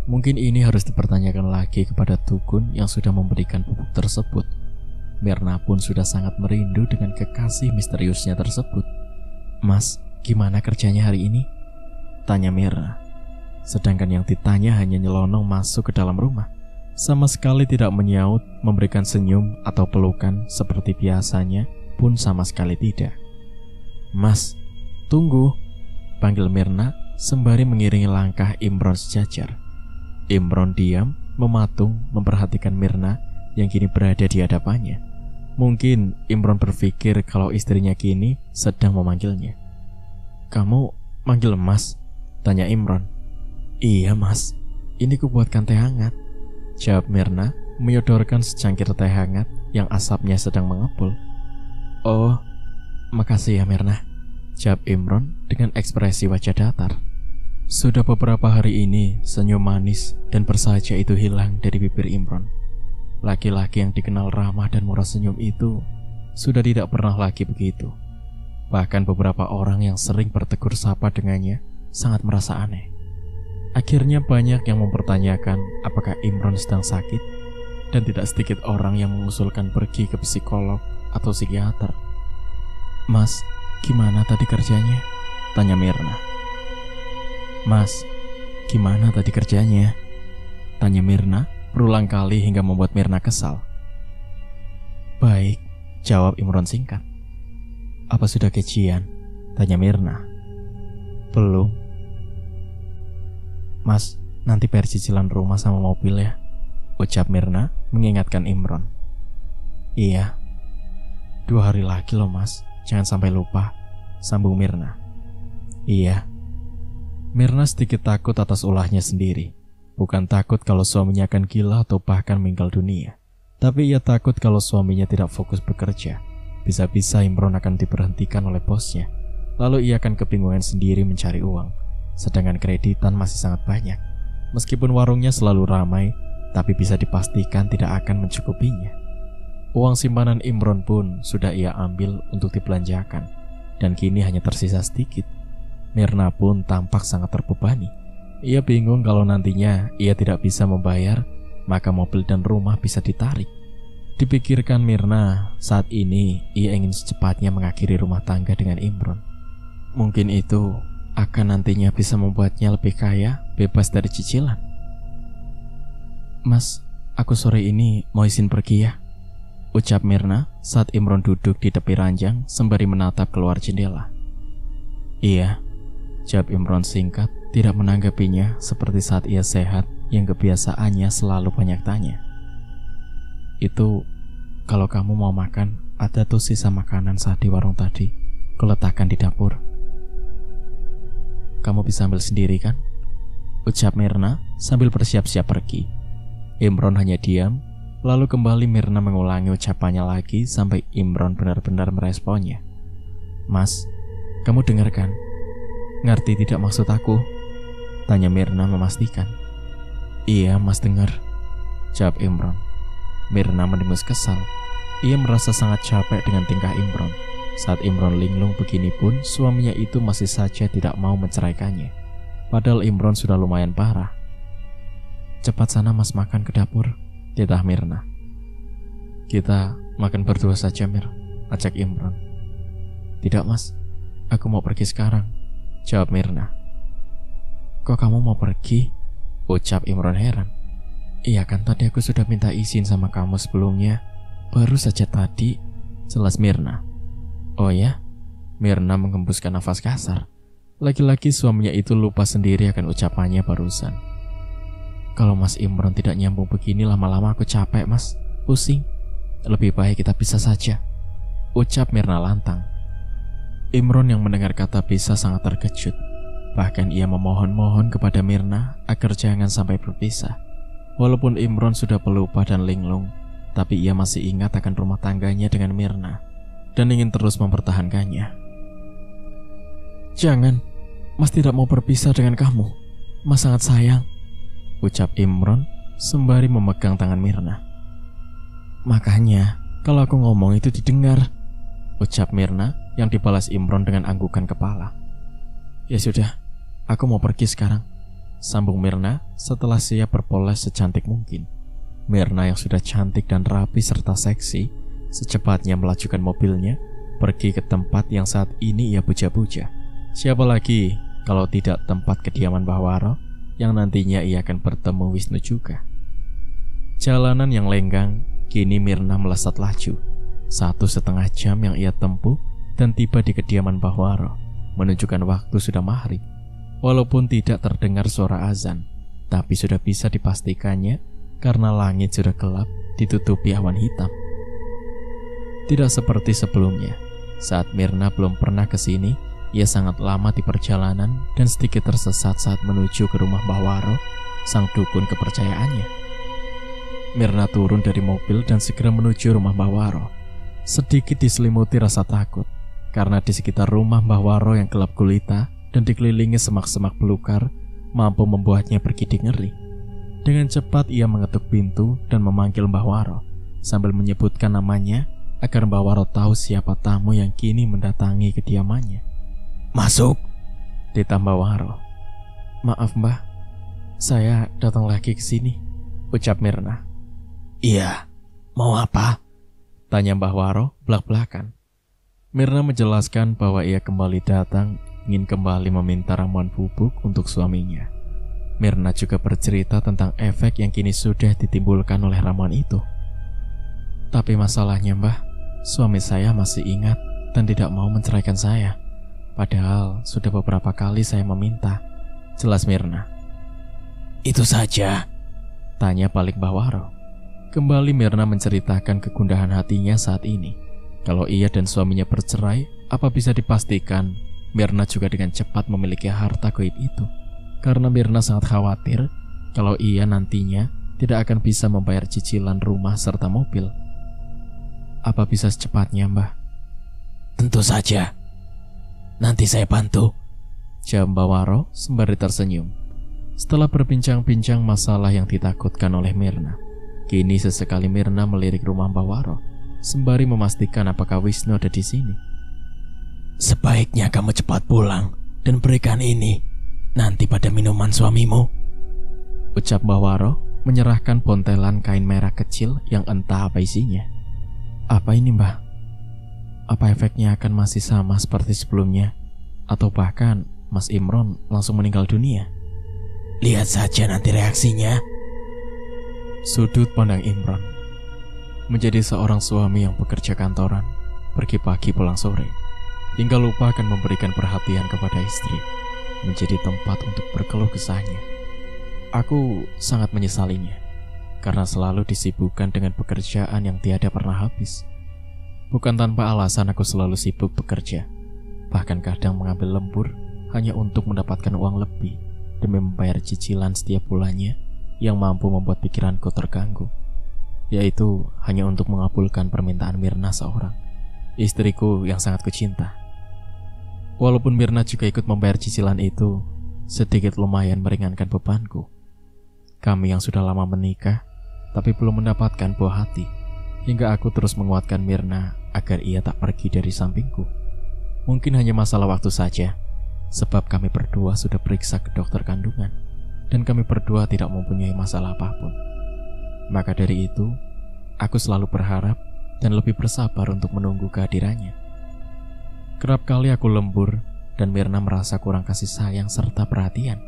Mungkin ini harus dipertanyakan lagi kepada Tukun yang sudah memberikan bubuk tersebut. Mirna pun sudah sangat merindu dengan kekasih misteriusnya tersebut. Mas, gimana kerjanya hari ini? Tanya Mirna. Sedangkan yang ditanya hanya nyelonong masuk ke dalam rumah. Sama sekali tidak menyaut, memberikan senyum atau pelukan seperti biasanya pun sama sekali tidak. Mas, tunggu, panggil Mirna sembari mengiringi langkah Imron sejajar. Imron diam, mematung, memperhatikan Mirna yang kini berada di hadapannya. Mungkin Imron berpikir kalau istrinya kini sedang memanggilnya. Kamu manggil Mas? Tanya Imron. Iya, Mas, ini kubuatkan teh hangat, jawab Mirna menyodorkan secangkir teh hangat yang asapnya sedang mengepul. Oh, makasih ya Mirna, jawab Imron dengan ekspresi wajah datar. Sudah beberapa hari ini senyum manis dan bersahaja itu hilang dari bibir Imron. Laki-laki yang dikenal ramah dan murah senyum itu sudah tidak pernah lagi begitu. Bahkan beberapa orang yang sering bertegur sapa dengannya sangat merasa aneh. Akhirnya banyak yang mempertanyakan apakah Imron sedang sakit, dan tidak sedikit orang yang mengusulkan pergi ke psikolog atau psikiater. Mas, gimana tadi kerjanya? Tanya Mirna. Mas, gimana tadi kerjanya? Tanya Mirna berulang kali hingga membuat Mirna kesal. Baik, jawab Imron singkat. Apa sudah gajian? Tanya Mirna. Belum. Mas, nanti bayar cicilan rumah sama mobil ya, ucap Mirna mengingatkan Imron. Iya, 2 hari lagi loh mas, jangan sampai lupa, sambung Mirna. Iya. Mirna sedikit takut atas ulahnya sendiri. Bukan takut kalau suaminya akan gila atau bahkan meninggal dunia, tapi ia takut kalau suaminya tidak fokus bekerja. Bisa-bisa Imron akan diberhentikan oleh bosnya, lalu ia akan kebingungan sendiri mencari uang, sedangkan kreditan masih sangat banyak. Meskipun warungnya selalu ramai, tapi bisa dipastikan tidak akan mencukupinya. Uang simpanan Imron pun sudah ia ambil untuk dibelanjakan, dan kini hanya tersisa sedikit. Mirna pun tampak sangat terbebani. Ia bingung kalau nantinya ia tidak bisa membayar, maka mobil dan rumah bisa ditarik. Dipikirkan Mirna, saat ini ia ingin secepatnya mengakhiri rumah tangga dengan Imron. Mungkin itu akan nantinya bisa membuatnya lebih kaya, bebas dari cicilan. Mas, aku sore ini mau izin pergi ya, ucap Mirna saat Imron duduk di tepi ranjang sembari menatap keluar jendela. Iya, jawab Imron singkat, tidak menanggapinya seperti saat ia sehat yang kebiasaannya selalu banyak tanya. Itu, kalau kamu mau makan, ada tuh sisa makanan saat di warung tadi, kuletakkan di dapur. Kamu bisa ambil sendiri kan? Ucap Mirna sambil bersiap-siap pergi. Imron hanya diam, lalu kembali Mirna mengulangi ucapannya lagi sampai Imron benar-benar meresponnya. Mas, kamu dengar kan? Ngerti tidak maksud aku? Tanya Mirna memastikan. Iya mas dengar, jawab Imron. Mirna mendengus kesal. Ia merasa sangat capek dengan tingkah Imron. Saat Imron linglung begini pun suaminya itu masih saja tidak mau menceraikannya. Padahal Imron sudah lumayan parah. Cepat sana mas makan ke dapur, titah Mirna. Kita makan berdua saja Mir, ajak Imron. Tidak mas, aku mau pergi sekarang, jawab Mirna. Kok kamu mau pergi? Ucap Imron heran. Iya kan tadi aku sudah minta izin sama kamu sebelumnya. Baru saja tadi, jelas Mirna. Oh ya? Mirna menghembuskan nafas kasar. Lagi-lagi suaminya itu lupa sendiri akan ucapannya barusan. Kalau Mas Imron tidak nyambung begini lama-lama aku capek mas, pusing. Lebih baik kita pisah saja, ucap Mirna lantang. Imron yang mendengar kata pisah sangat terkejut. Bahkan ia memohon-mohon kepada Mirna agar jangan sampai berpisah. Walaupun Imron sudah pelupa dan linglung, tapi ia masih ingat akan rumah tangganya dengan Mirna dan ingin terus mempertahankannya. Jangan, mas tidak mau berpisah dengan kamu. Mas sangat sayang, ucap Imron sembari memegang tangan Mirna. Makanya, kalau aku ngomong itu didengar, ucap Mirna yang dibalas Imron dengan anggukan kepala. Ya sudah, aku mau pergi sekarang, sambung Mirna setelah siap berpoles secantik mungkin. Mirna yang sudah cantik dan rapi serta seksi secepatnya melajukan mobilnya pergi ke tempat yang saat ini ia puja-puja. Siapa lagi kalau tidak tempat kediaman Mbah Waro yang nantinya ia akan bertemu Wisnu juga. Jalanan yang lenggang, kini Mirna melesat laju. 1,5 jam yang ia tempuh dan tiba di kediaman Mbah Waro, menunjukkan waktu sudah maghrib. Walaupun tidak terdengar suara azan, tapi sudah bisa dipastikannya karena langit sudah gelap ditutupi awan hitam. Tidak seperti sebelumnya, saat Mirna belum pernah ke sini, ia sangat lama di perjalanan dan sedikit tersesat saat menuju ke rumah Mbah Waro, sang dukun kepercayaannya. Mirna turun dari mobil dan segera menuju rumah Mbah Waro. Sedikit diselimuti rasa takut, karena di sekitar rumah Mbah Waro yang gelap gulita dan dikelilingi semak-semak belukar mampu membuatnya bergidik ngeri. Dengan cepat ia mengetuk pintu dan memanggil Mbah Waro sambil menyebutkan namanya agar Mbah Waro tahu siapa tamu yang kini mendatangi kediamannya. Masuk, ditambah Waro. Maaf Mbah, saya datang lagi ke sini, ucap Mirna. Iya, mau apa? Tanya Mbah Waro belak-belakan. Mirna menjelaskan bahwa ia kembali datang ingin kembali meminta ramuan bubuk untuk suaminya. Mirna juga bercerita tentang efek yang kini sudah ditimbulkan oleh ramuan itu. Tapi masalahnya Mbah, suami saya masih ingat dan tidak mau menceraikan saya. Padahal sudah beberapa kali saya meminta, jelas Mirna. Itu saja, Tanya Palik Bawaro. Kembali Mirna menceritakan kegundahan hatinya saat ini. Kalau ia dan suaminya bercerai, apa bisa dipastikan Mirna juga dengan cepat memiliki harta goib itu. Karena Mirna sangat khawatir kalau ia nantinya tidak akan bisa membayar cicilan rumah serta mobil. Apa bisa secepatnya, Mbah? Tentu saja. Nanti saya bantu, jawab Bawaro sembari tersenyum. Setelah berbincang-bincang masalah yang ditakutkan oleh Mirna, kini sesekali Mirna melirik rumah Bawaro sembari memastikan apakah Wisnu ada di sini. Sebaiknya kamu cepat pulang dan berikan ini nanti pada minuman suamimu, ucap Bawaro menyerahkan bontelan kain merah kecil yang entah apa isinya. Apa ini, Mbah? Apa efeknya akan masih sama seperti sebelumnya? Atau bahkan Mas Imron langsung meninggal dunia? Lihat saja nanti reaksinya. Sudut pandang Imron. Menjadi seorang suami yang bekerja kantoran, pergi pagi pulang sore, hingga lupa akan memberikan perhatian kepada istri, menjadi tempat untuk berkeluh kesahnya. Aku sangat menyesalinya, karena selalu disibukkan dengan pekerjaan yang tiada pernah habis. Bukan tanpa alasan aku selalu sibuk bekerja, bahkan kadang mengambil lembur hanya untuk mendapatkan uang lebih demi membayar cicilan setiap bulannya yang mampu membuat pikiranku terganggu, yaitu hanya untuk mengabulkan permintaan Mirna seorang, istriku yang sangat kucinta. Walaupun Mirna juga ikut membayar cicilan itu, sedikit lumayan meringankan bebanku. Kami yang sudah lama menikah tapi belum mendapatkan buah hati, hingga aku terus menguatkan Mirna agar ia tak pergi dari sampingku. Mungkin hanya masalah waktu saja, sebab kami berdua sudah periksa ke dokter kandungan, dan kami berdua tidak mempunyai masalah apapun. Maka dari itu, aku selalu berharap dan lebih bersabar untuk menunggu kehadirannya. Kerap kali aku lembur, dan Mirna merasa kurang kasih sayang serta perhatian,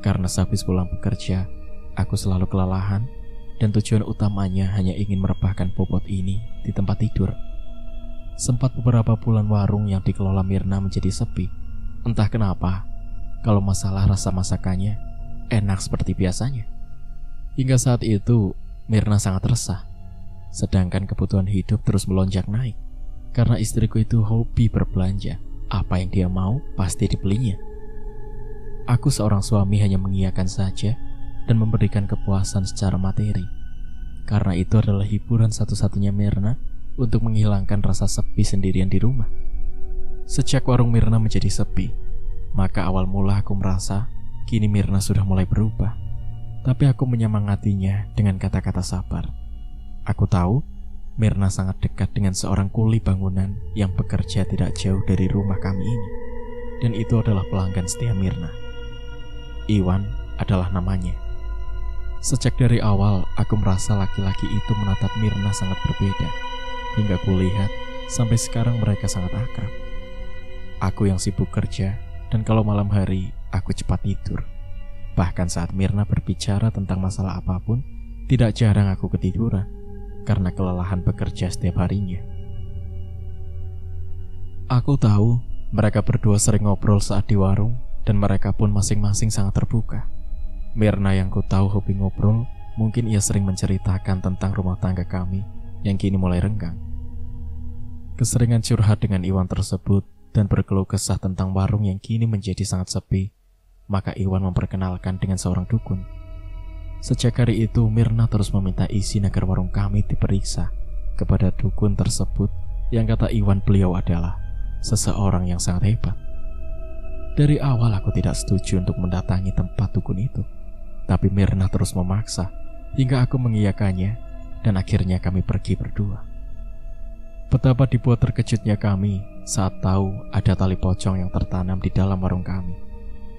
karena sehabis pulang bekerja, aku selalu kelelahan, dan tujuan utamanya hanya ingin merebahkan bobot ini di tempat tidur. Sempat beberapa bulan warung yang dikelola Mirna menjadi sepi. Entah kenapa, kalau masalah rasa masakannya enak seperti biasanya. Hingga saat itu, Mirna sangat resah. Sedangkan kebutuhan hidup terus melonjak naik, karena istriku itu hobi berbelanja. Apa yang dia mau, pasti dibelinya. Aku seorang suami hanya mengiyakan saja dan memberikan kepuasan secara materi, karena itu adalah hiburan satu-satunya Mirna untuk menghilangkan rasa sepi sendirian di rumah. Sejak warung Mirna menjadi sepi, maka awal mula aku merasa kini Mirna sudah mulai berubah. Tapi aku menyemangatinya dengan kata-kata sabar. Aku tahu Mirna sangat dekat dengan seorang kuli bangunan yang bekerja tidak jauh dari rumah kami ini, dan itu adalah pelanggan setia Mirna. Iwan adalah namanya. Sejak dari awal, aku merasa laki-laki itu menatap Mirna sangat berbeda. Hingga kulihat, sampai sekarang mereka sangat akrab. Aku yang sibuk kerja, dan kalau malam hari, aku cepat tidur. Bahkan saat Mirna berbicara tentang masalah apapun, tidak jarang aku ketiduran, karena kelelahan bekerja setiap harinya. Aku tahu, mereka berdua sering ngobrol saat di warung, dan mereka pun masing-masing sangat terbuka. Mirna yang ku tahu hobi ngobrol, mungkin ia sering menceritakan tentang rumah tangga kami yang kini mulai renggang. Keseringan curhat dengan Iwan tersebut dan berkeluh kesah tentang warung yang kini menjadi sangat sepi, maka Iwan memperkenalkan dengan seorang dukun. Sejak hari itu, Mirna terus meminta izin agar warung kami diperiksa kepada dukun tersebut yang kata Iwan beliau adalah seseorang yang sangat hebat. Dari awal aku tidak setuju untuk mendatangi tempat dukun itu, tapi Mirna terus memaksa hingga aku mengiyakannya, dan akhirnya kami pergi berdua. Betapa dibuat terkejutnya kami saat tahu ada tali pocong yang tertanam di dalam warung kami.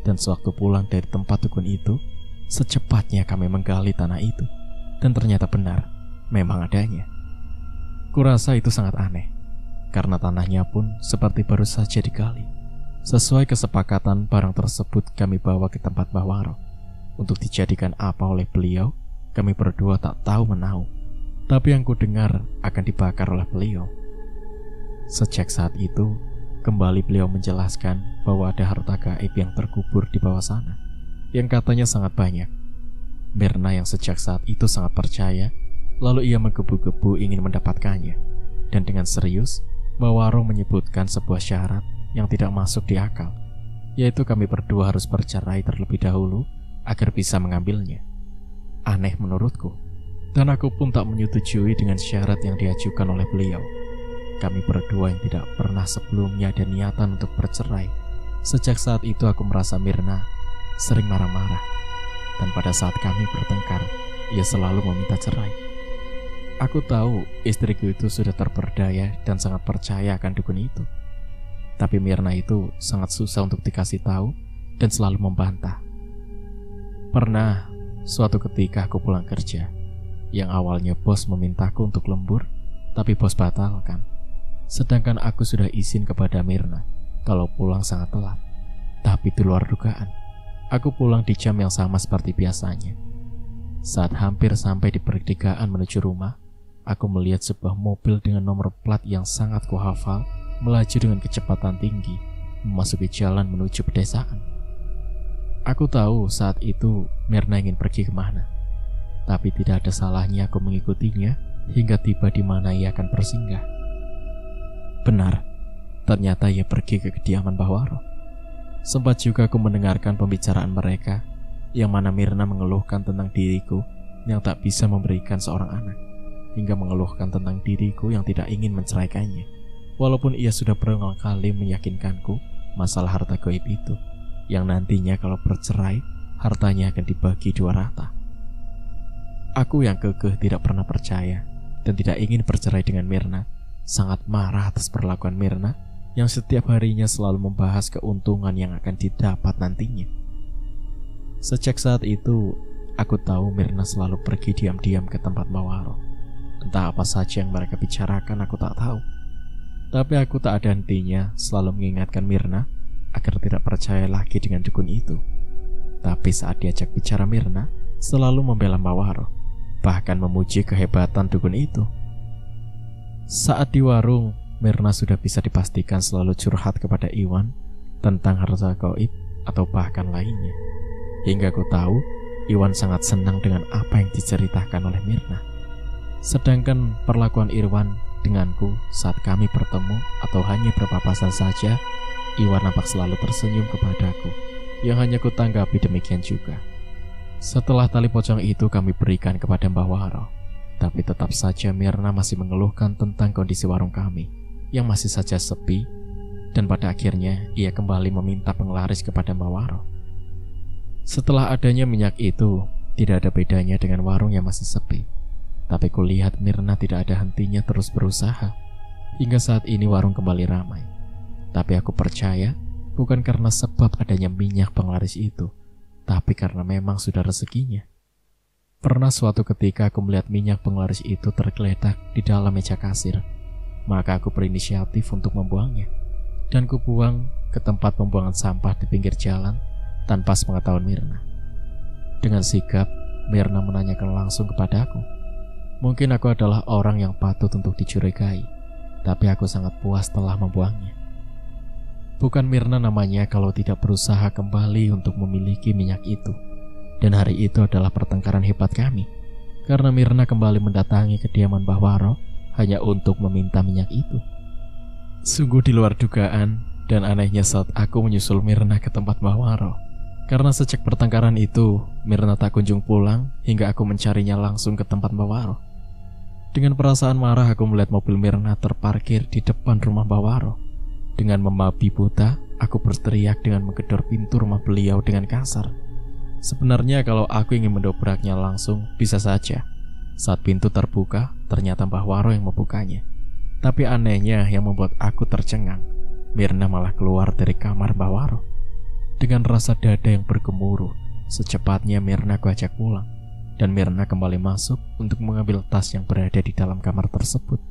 Dan sewaktu pulang dari tempat dukun itu, secepatnya kami menggali tanah itu, dan ternyata benar, memang adanya. Kurasa itu sangat aneh, karena tanahnya pun seperti baru saja digali. Sesuai kesepakatan, barang tersebut kami bawa ke tempat Bawaro untuk dijadikan apa oleh beliau, kami berdua tak tahu menahu. Tapi yang ku dengar akan dibakar oleh beliau. Sejak saat itu, kembali beliau menjelaskan bahwa ada harta gaib yang terkubur di bawah sana, yang katanya sangat banyak. Mirna yang sejak saat itu sangat percaya, lalu ia menggebu-gebu ingin mendapatkannya. Dan dengan serius, Bawaro menyebutkan sebuah syarat yang tidak masuk di akal, yaitu kami berdua harus bercerai terlebih dahulu agar bisa mengambilnya. Aneh menurutku, dan aku pun tak menyetujui dengan syarat yang diajukan oleh beliau. Kami berdua yang tidak pernah sebelumnya ada niatan untuk bercerai. Sejak saat itu aku merasa Mirna sering marah-marah, dan pada saat kami bertengkar, ia selalu meminta cerai. Aku tahu istriku itu sudah terperdaya dan sangat percaya akan dukun itu. Tapi Mirna itu sangat susah untuk dikasih tahu dan selalu membantah. Pernah suatu ketika aku pulang kerja, yang awalnya bos memintaku untuk lembur, tapi bos batalkan. Sedangkan aku sudah izin kepada Mirna kalau pulang sangat telat. Tapi di luar dugaan, aku pulang di jam yang sama seperti biasanya. Saat hampir sampai di pertigaan menuju rumah, aku melihat sebuah mobil dengan nomor plat yang sangat kuhafal melaju dengan kecepatan tinggi memasuki jalan menuju pedesaan. Aku tahu saat itu Mirna ingin pergi kemana, tapi tidak ada salahnya aku mengikutinya hingga tiba di mana ia akan bersinggah. Benar, ternyata ia pergi ke kediaman Bawaro. Sempat juga aku mendengarkan pembicaraan mereka, yang mana Mirna mengeluhkan tentang diriku yang tak bisa memberikan seorang anak, hingga mengeluhkan tentang diriku yang tidak ingin menceraikannya, walaupun ia sudah berulang kali meyakinkanku masalah harta gaib itu, yang nantinya kalau bercerai, hartanya akan dibagi 2 rata. Aku yang kekeh tidak pernah percaya dan tidak ingin bercerai dengan Mirna, sangat marah atas perlakuan Mirna yang setiap harinya selalu membahas keuntungan yang akan didapat nantinya. Sejak saat itu, aku tahu Mirna selalu pergi diam-diam ke tempat Bawaro. Entah apa saja yang mereka bicarakan aku tak tahu. Tapi aku tak ada hentinya selalu mengingatkan Mirna agar tidak percaya lagi dengan dukun itu. Tapi saat diajak bicara Mirna, selalu membela Bawaro, bahkan memuji kehebatan dukun itu. Saat di warung, Mirna sudah bisa dipastikan selalu curhat kepada Iwan tentang harta gaib atau bahkan lainnya. Hingga aku tahu Iwan sangat senang dengan apa yang diceritakan oleh Mirna. Sedangkan perlakuan Irwan denganku saat kami bertemu atau hanya berpapasan saja, Iwan nampak selalu tersenyum kepadaku, yang hanya ku tanggapi demikian juga. Setelah tali pocong itu kami berikan kepada Mbah Waro, tapi tetap saja Mirna masih mengeluhkan tentang kondisi warung kami yang masih saja sepi, dan pada akhirnya ia kembali meminta penglaris kepada Mbah Waro. Setelah adanya minyak itu, tidak ada bedanya dengan warung yang masih sepi. Tapi kulihat Mirna tidak ada hentinya terus berusaha, hingga saat ini warung kembali ramai. Tapi aku percaya, bukan karena sebab adanya minyak penglaris itu, tapi karena memang sudah rezekinya. Pernah suatu ketika aku melihat minyak penglaris itu tergeletak di dalam meja kasir. Maka aku berinisiatif untuk membuangnya, dan kubuang ke tempat pembuangan sampah di pinggir jalan tanpa sepengetahuan Mirna. Dengan sigap, Mirna menanyakan langsung kepadaku. Mungkin aku adalah orang yang patut untuk dicurigai, tapi aku sangat puas telah membuangnya. Bukan Mirna namanya kalau tidak berusaha kembali untuk memiliki minyak itu. Dan hari itu adalah pertengkaran hebat kami, karena Mirna kembali mendatangi kediaman Mbah Waro hanya untuk meminta minyak itu. Sungguh di luar dugaan dan anehnya saat aku menyusul Mirna ke tempat Mbah Waro. Karena sejak pertengkaran itu, Mirna tak kunjung pulang hingga aku mencarinya langsung ke tempat Mbah Waro. Dengan perasaan marah aku melihat mobil Mirna terparkir di depan rumah Mbah Waro. Dengan membabi buta, aku berteriak dengan menggedor pintu rumah beliau dengan kasar. Sebenarnya kalau aku ingin mendobraknya langsung, bisa saja. Saat pintu terbuka, ternyata Mbah Waro yang membukanya. Tapi anehnya yang membuat aku tercengang, Mirna malah keluar dari kamar Mbah Waro. Dengan rasa dada yang bergemuruh, secepatnya Mirna ku ajak pulang. Dan Mirna kembali masuk untuk mengambil tas yang berada di dalam kamar tersebut.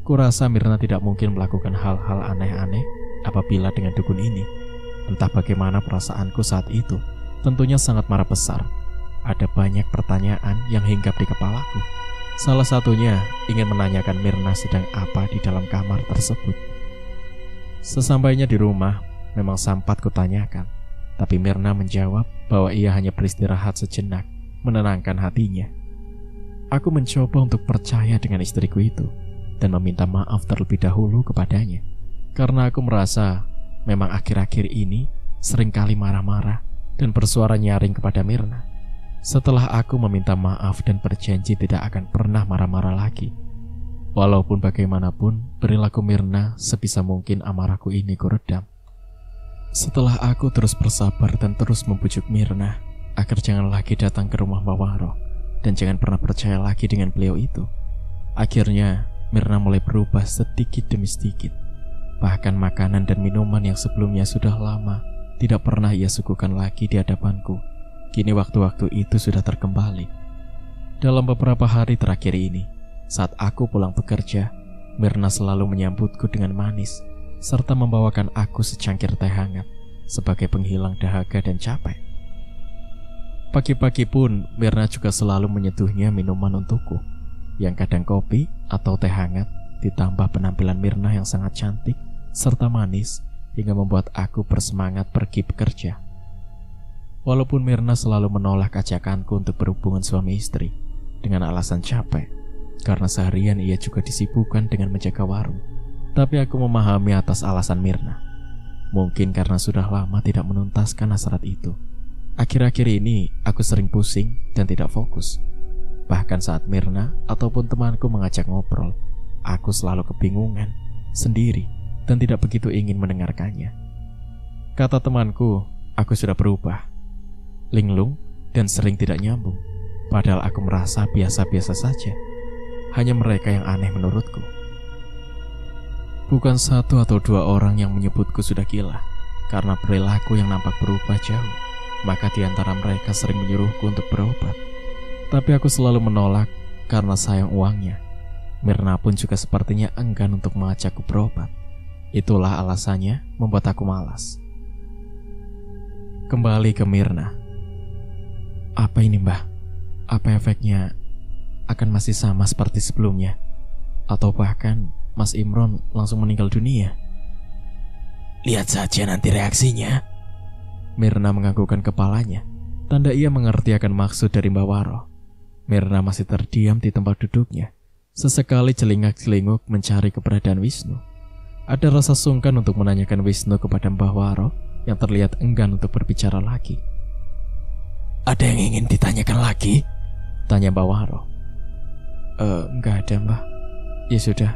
Kurasa Mirna tidak mungkin melakukan hal-hal aneh-aneh apabila dengan dukun ini. Entah bagaimana perasaanku saat itu, tentunya sangat marah besar. Ada banyak pertanyaan yang hinggap di kepalaku. Salah satunya ingin menanyakan Mirna sedang apa di dalam kamar tersebut. Sesampainya di rumah, memang sempat kutanyakan, Tapi Mirna menjawab bahwa ia hanya beristirahat sejenak, menenangkan hatinya. Aku mencoba untuk percaya dengan istriku itu dan meminta maaf terlebih dahulu kepadanya, karena aku merasa memang akhir-akhir ini seringkali marah-marah dan bersuara nyaring kepada Mirna. Setelah aku meminta maaf dan berjanji tidak akan pernah marah-marah lagi, walaupun bagaimanapun perilaku Mirna, sebisa mungkin amarahku ini kuredam. Setelah aku terus bersabar dan terus membujuk Mirna agar jangan lagi datang ke rumah Mbak Waro dan jangan pernah percaya lagi dengan beliau itu, akhirnya Mirna mulai berubah sedikit demi sedikit. Bahkan makanan dan minuman yang sebelumnya sudah lama tidak pernah ia suguhkan lagi di hadapanku, kini waktu-waktu itu sudah terkembali. Dalam beberapa hari terakhir ini, saat aku pulang bekerja, Mirna selalu menyambutku dengan manis, serta membawakan aku secangkir teh hangat sebagai penghilang dahaga dan capek. Pagi-pagi pun Mirna juga selalu menyeduhnya minuman untukku, yang kadang kopi atau teh hangat, ditambah penampilan Mirna yang sangat cantik serta manis hingga membuat aku bersemangat pergi bekerja. Walaupun Mirna selalu menolak ajakanku untuk berhubungan suami istri dengan alasan capek, karena seharian ia juga disibukkan dengan menjaga warung. Tapi aku memahami atas alasan Mirna. Mungkin karena sudah lama tidak menuntaskan hasrat itu, akhir-akhir ini aku sering pusing dan tidak fokus. Bahkan saat Mirna ataupun temanku mengajak ngobrol, aku selalu kebingungan sendiri dan tidak begitu ingin mendengarkannya. Kata temanku, aku sudah berubah, linglung dan sering tidak nyambung. Padahal aku merasa biasa-biasa saja. Hanya mereka yang aneh menurutku. Bukan satu atau dua orang yang menyebutku sudah gila karena perilaku yang nampak berubah jauh. Maka di antara mereka sering menyuruhku untuk berobat. Tapi aku selalu menolak karena sayang uangnya. Mirna pun juga sepertinya enggan untuk mengajakku berobat. Itulah alasannya membuat aku malas. Kembali ke Mirna. Apa ini, Mbah? Apa efeknya akan masih sama seperti sebelumnya? Atau bahkan Mas Imron langsung meninggal dunia? Lihat saja nanti reaksinya. Mirna menganggukkan kepalanya, tanda ia mengerti akan maksud dari Mbak Waro. Mirna masih terdiam di tempat duduknya, sesekali celingak-celinguk mencari keberadaan Wisnu. Ada rasa sungkan untuk menanyakan Wisnu kepada Mbak Waro yang terlihat enggan untuk berbicara lagi. Ada yang ingin ditanyakan lagi? Tanya Mbak Waro. Enggak ada, Mbah. Ya sudah,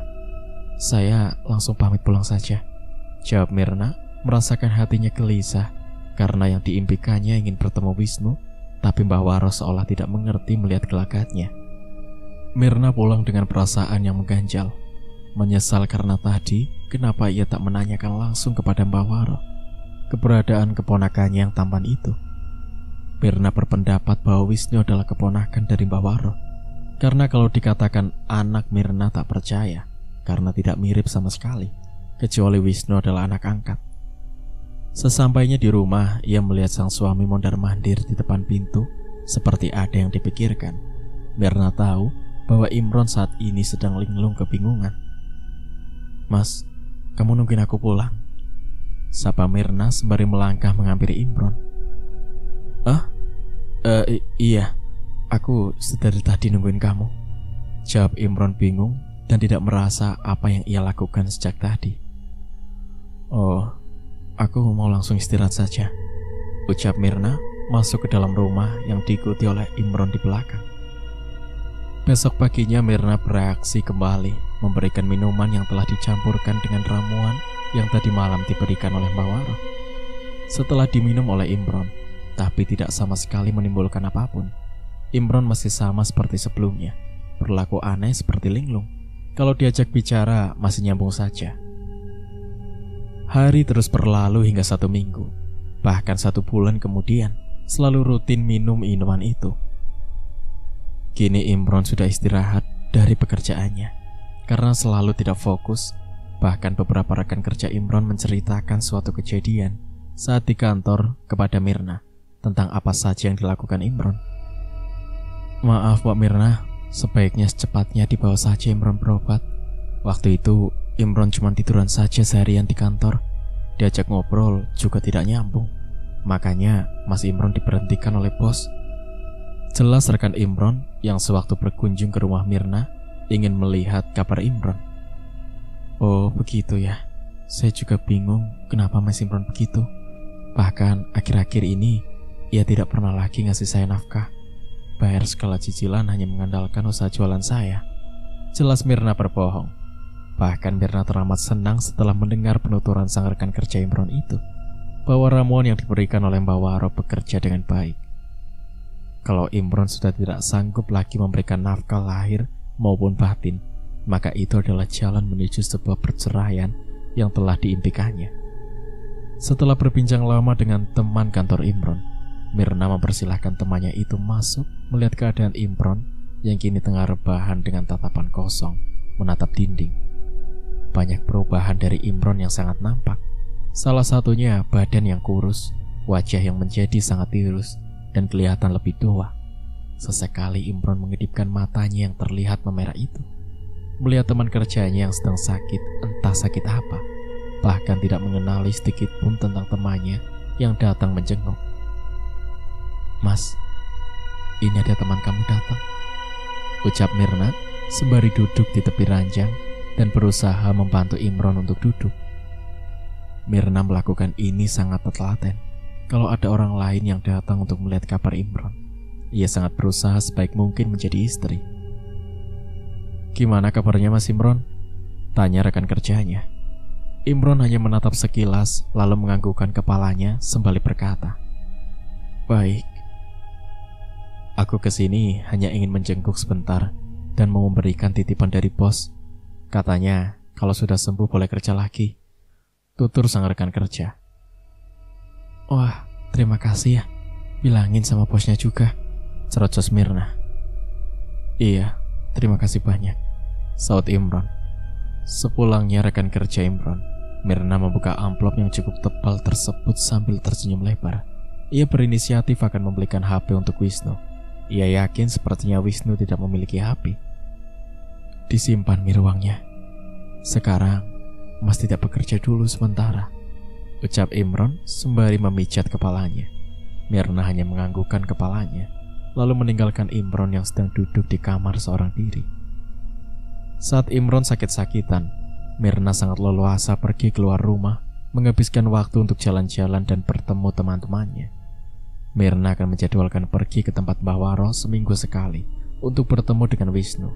saya langsung pamit pulang saja, jawab Mirna, merasakan hatinya gelisah karena yang diimpikannya ingin bertemu Wisnu, tapi Mbah Waro seolah tidak mengerti melihat gelagatnya. Mirna pulang dengan perasaan yang mengganjal, menyesal karena tadi kenapa ia tak menanyakan langsung kepada Mbah Waro keberadaan keponakannya yang tampan itu. Mirna berpendapat bahwa Wisnu adalah keponakan dari Mbah Waro, karena kalau dikatakan anak, Mirna tak percaya karena tidak mirip sama sekali, kecuali Wisnu adalah anak angkat. Sesampainya di rumah, ia melihat sang suami mondar-mandir di depan pintu seperti ada yang dipikirkan. Mirna tahu bahwa Imron saat ini sedang linglung kebingungan. "Mas, kamu nungguin aku pulang?" sapa Mirna sembari melangkah menghampiri Imron. Iya, aku dari tadi nungguin kamu," jawab Imron bingung dan tidak merasa apa yang ia lakukan sejak tadi. "Oh, aku mau langsung istirahat saja," ucap Mirna masuk ke dalam rumah yang diikuti oleh Imron di belakang. Besok paginya Mirna bereaksi kembali, memberikan minuman yang telah dicampurkan dengan ramuan yang tadi malam diberikan oleh Mbak Waro. Setelah diminum oleh Imron, tapi tidak sama sekali menimbulkan apapun, Imron masih sama seperti sebelumnya, berlaku aneh seperti linglung. Kalau diajak bicara masih nyambung saja. Hari terus berlalu hingga 1 minggu, bahkan 1 bulan kemudian, selalu rutin minum minuman itu. Kini Imron sudah istirahat dari pekerjaannya karena selalu tidak fokus. Bahkan beberapa rekan kerja Imron menceritakan suatu kejadian saat di kantor kepada Mirna tentang apa saja yang dilakukan Imron. "Maaf Mbak Mirna, sebaiknya secepatnya dibawa saja Imron berobat. Waktu itu Imron cuma tiduran saja seharian di kantor. Diajak ngobrol juga tidak nyambung. Makanya Mas Imron diberhentikan oleh bos. Jelas rekan Imron yang sewaktu berkunjung ke rumah Mirna ingin melihat kabar Imron. Oh begitu ya. Saya juga bingung kenapa Mas Imron begitu. Bahkan akhir-akhir ini ia tidak pernah lagi ngasih saya nafkah. Bayar segala cicilan hanya mengandalkan usaha jualan saya. Jelas Mirna berbohong. Bahkan Mirna teramat senang setelah mendengar penuturan sang rekan kerja Imron itu, bahwa ramuan yang diberikan oleh Mbak Waro bekerja dengan baik. Kalau Imron sudah tidak sanggup lagi memberikan nafkah lahir maupun batin, maka itu adalah jalan menuju sebuah perceraian yang telah diimpikannya. Setelah berbincang lama dengan teman kantor Imron, Mirna mempersilahkan temannya itu masuk melihat keadaan Imron yang kini tengah rebahan dengan tatapan kosong menatap dinding. Banyak perubahan dari Imron yang sangat nampak. Salah satunya badan yang kurus, wajah yang menjadi sangat tirus, dan kelihatan lebih tua. Sesekali Imron mengedipkan matanya yang terlihat memerah itu. Melihat teman kerjanya yang sedang sakit, entah sakit apa, bahkan tidak mengenali sedikit pun tentang temannya yang datang menjenguk. Mas, ini ada teman kamu datang, ucap Mirna sembari duduk di tepi ranjang dan berusaha membantu Imron untuk duduk. Mirna melakukan ini sangat telaten. Kalau ada orang lain yang datang untuk melihat kabar Imron, ia sangat berusaha sebaik mungkin menjadi istri. Gimana kabarnya Mas Imron? Tanya rekan kerjanya. Imron hanya menatap sekilas lalu menganggukkan kepalanya sembari berkata, Baik. Aku kesini hanya ingin menjenguk sebentar dan mau memberikan titipan dari bos. Katanya kalau sudah sembuh boleh kerja lagi, tutur sang rekan kerja. Wah, terima kasih ya. Bilangin sama bosnya juga, cerocos Mirna. Iya, terima kasih banyak, saut Imron. Sepulangnya rekan kerja Imron, Mirna membuka amplop yang cukup tebal tersebut sambil tersenyum lebar. Ia berinisiatif akan membelikan HP untuk Wisnu. Ia yakin sepertinya Wisnu tidak memiliki HP. Disimpan uangnya. Sekarang Mas tidak bekerja dulu sementara, ucap Imron sembari memijat kepalanya. Mirna hanya menganggukkan kepalanya, lalu meninggalkan Imron yang sedang duduk di kamar seorang diri. Saat Imron sakit-sakitan, Mirna sangat leluasa pergi keluar rumah, menghabiskan waktu untuk jalan-jalan dan bertemu teman-temannya. Mirna akan menjadwalkan pergi ke tempat Mbah Waro seminggu sekali untuk bertemu dengan Wisnu.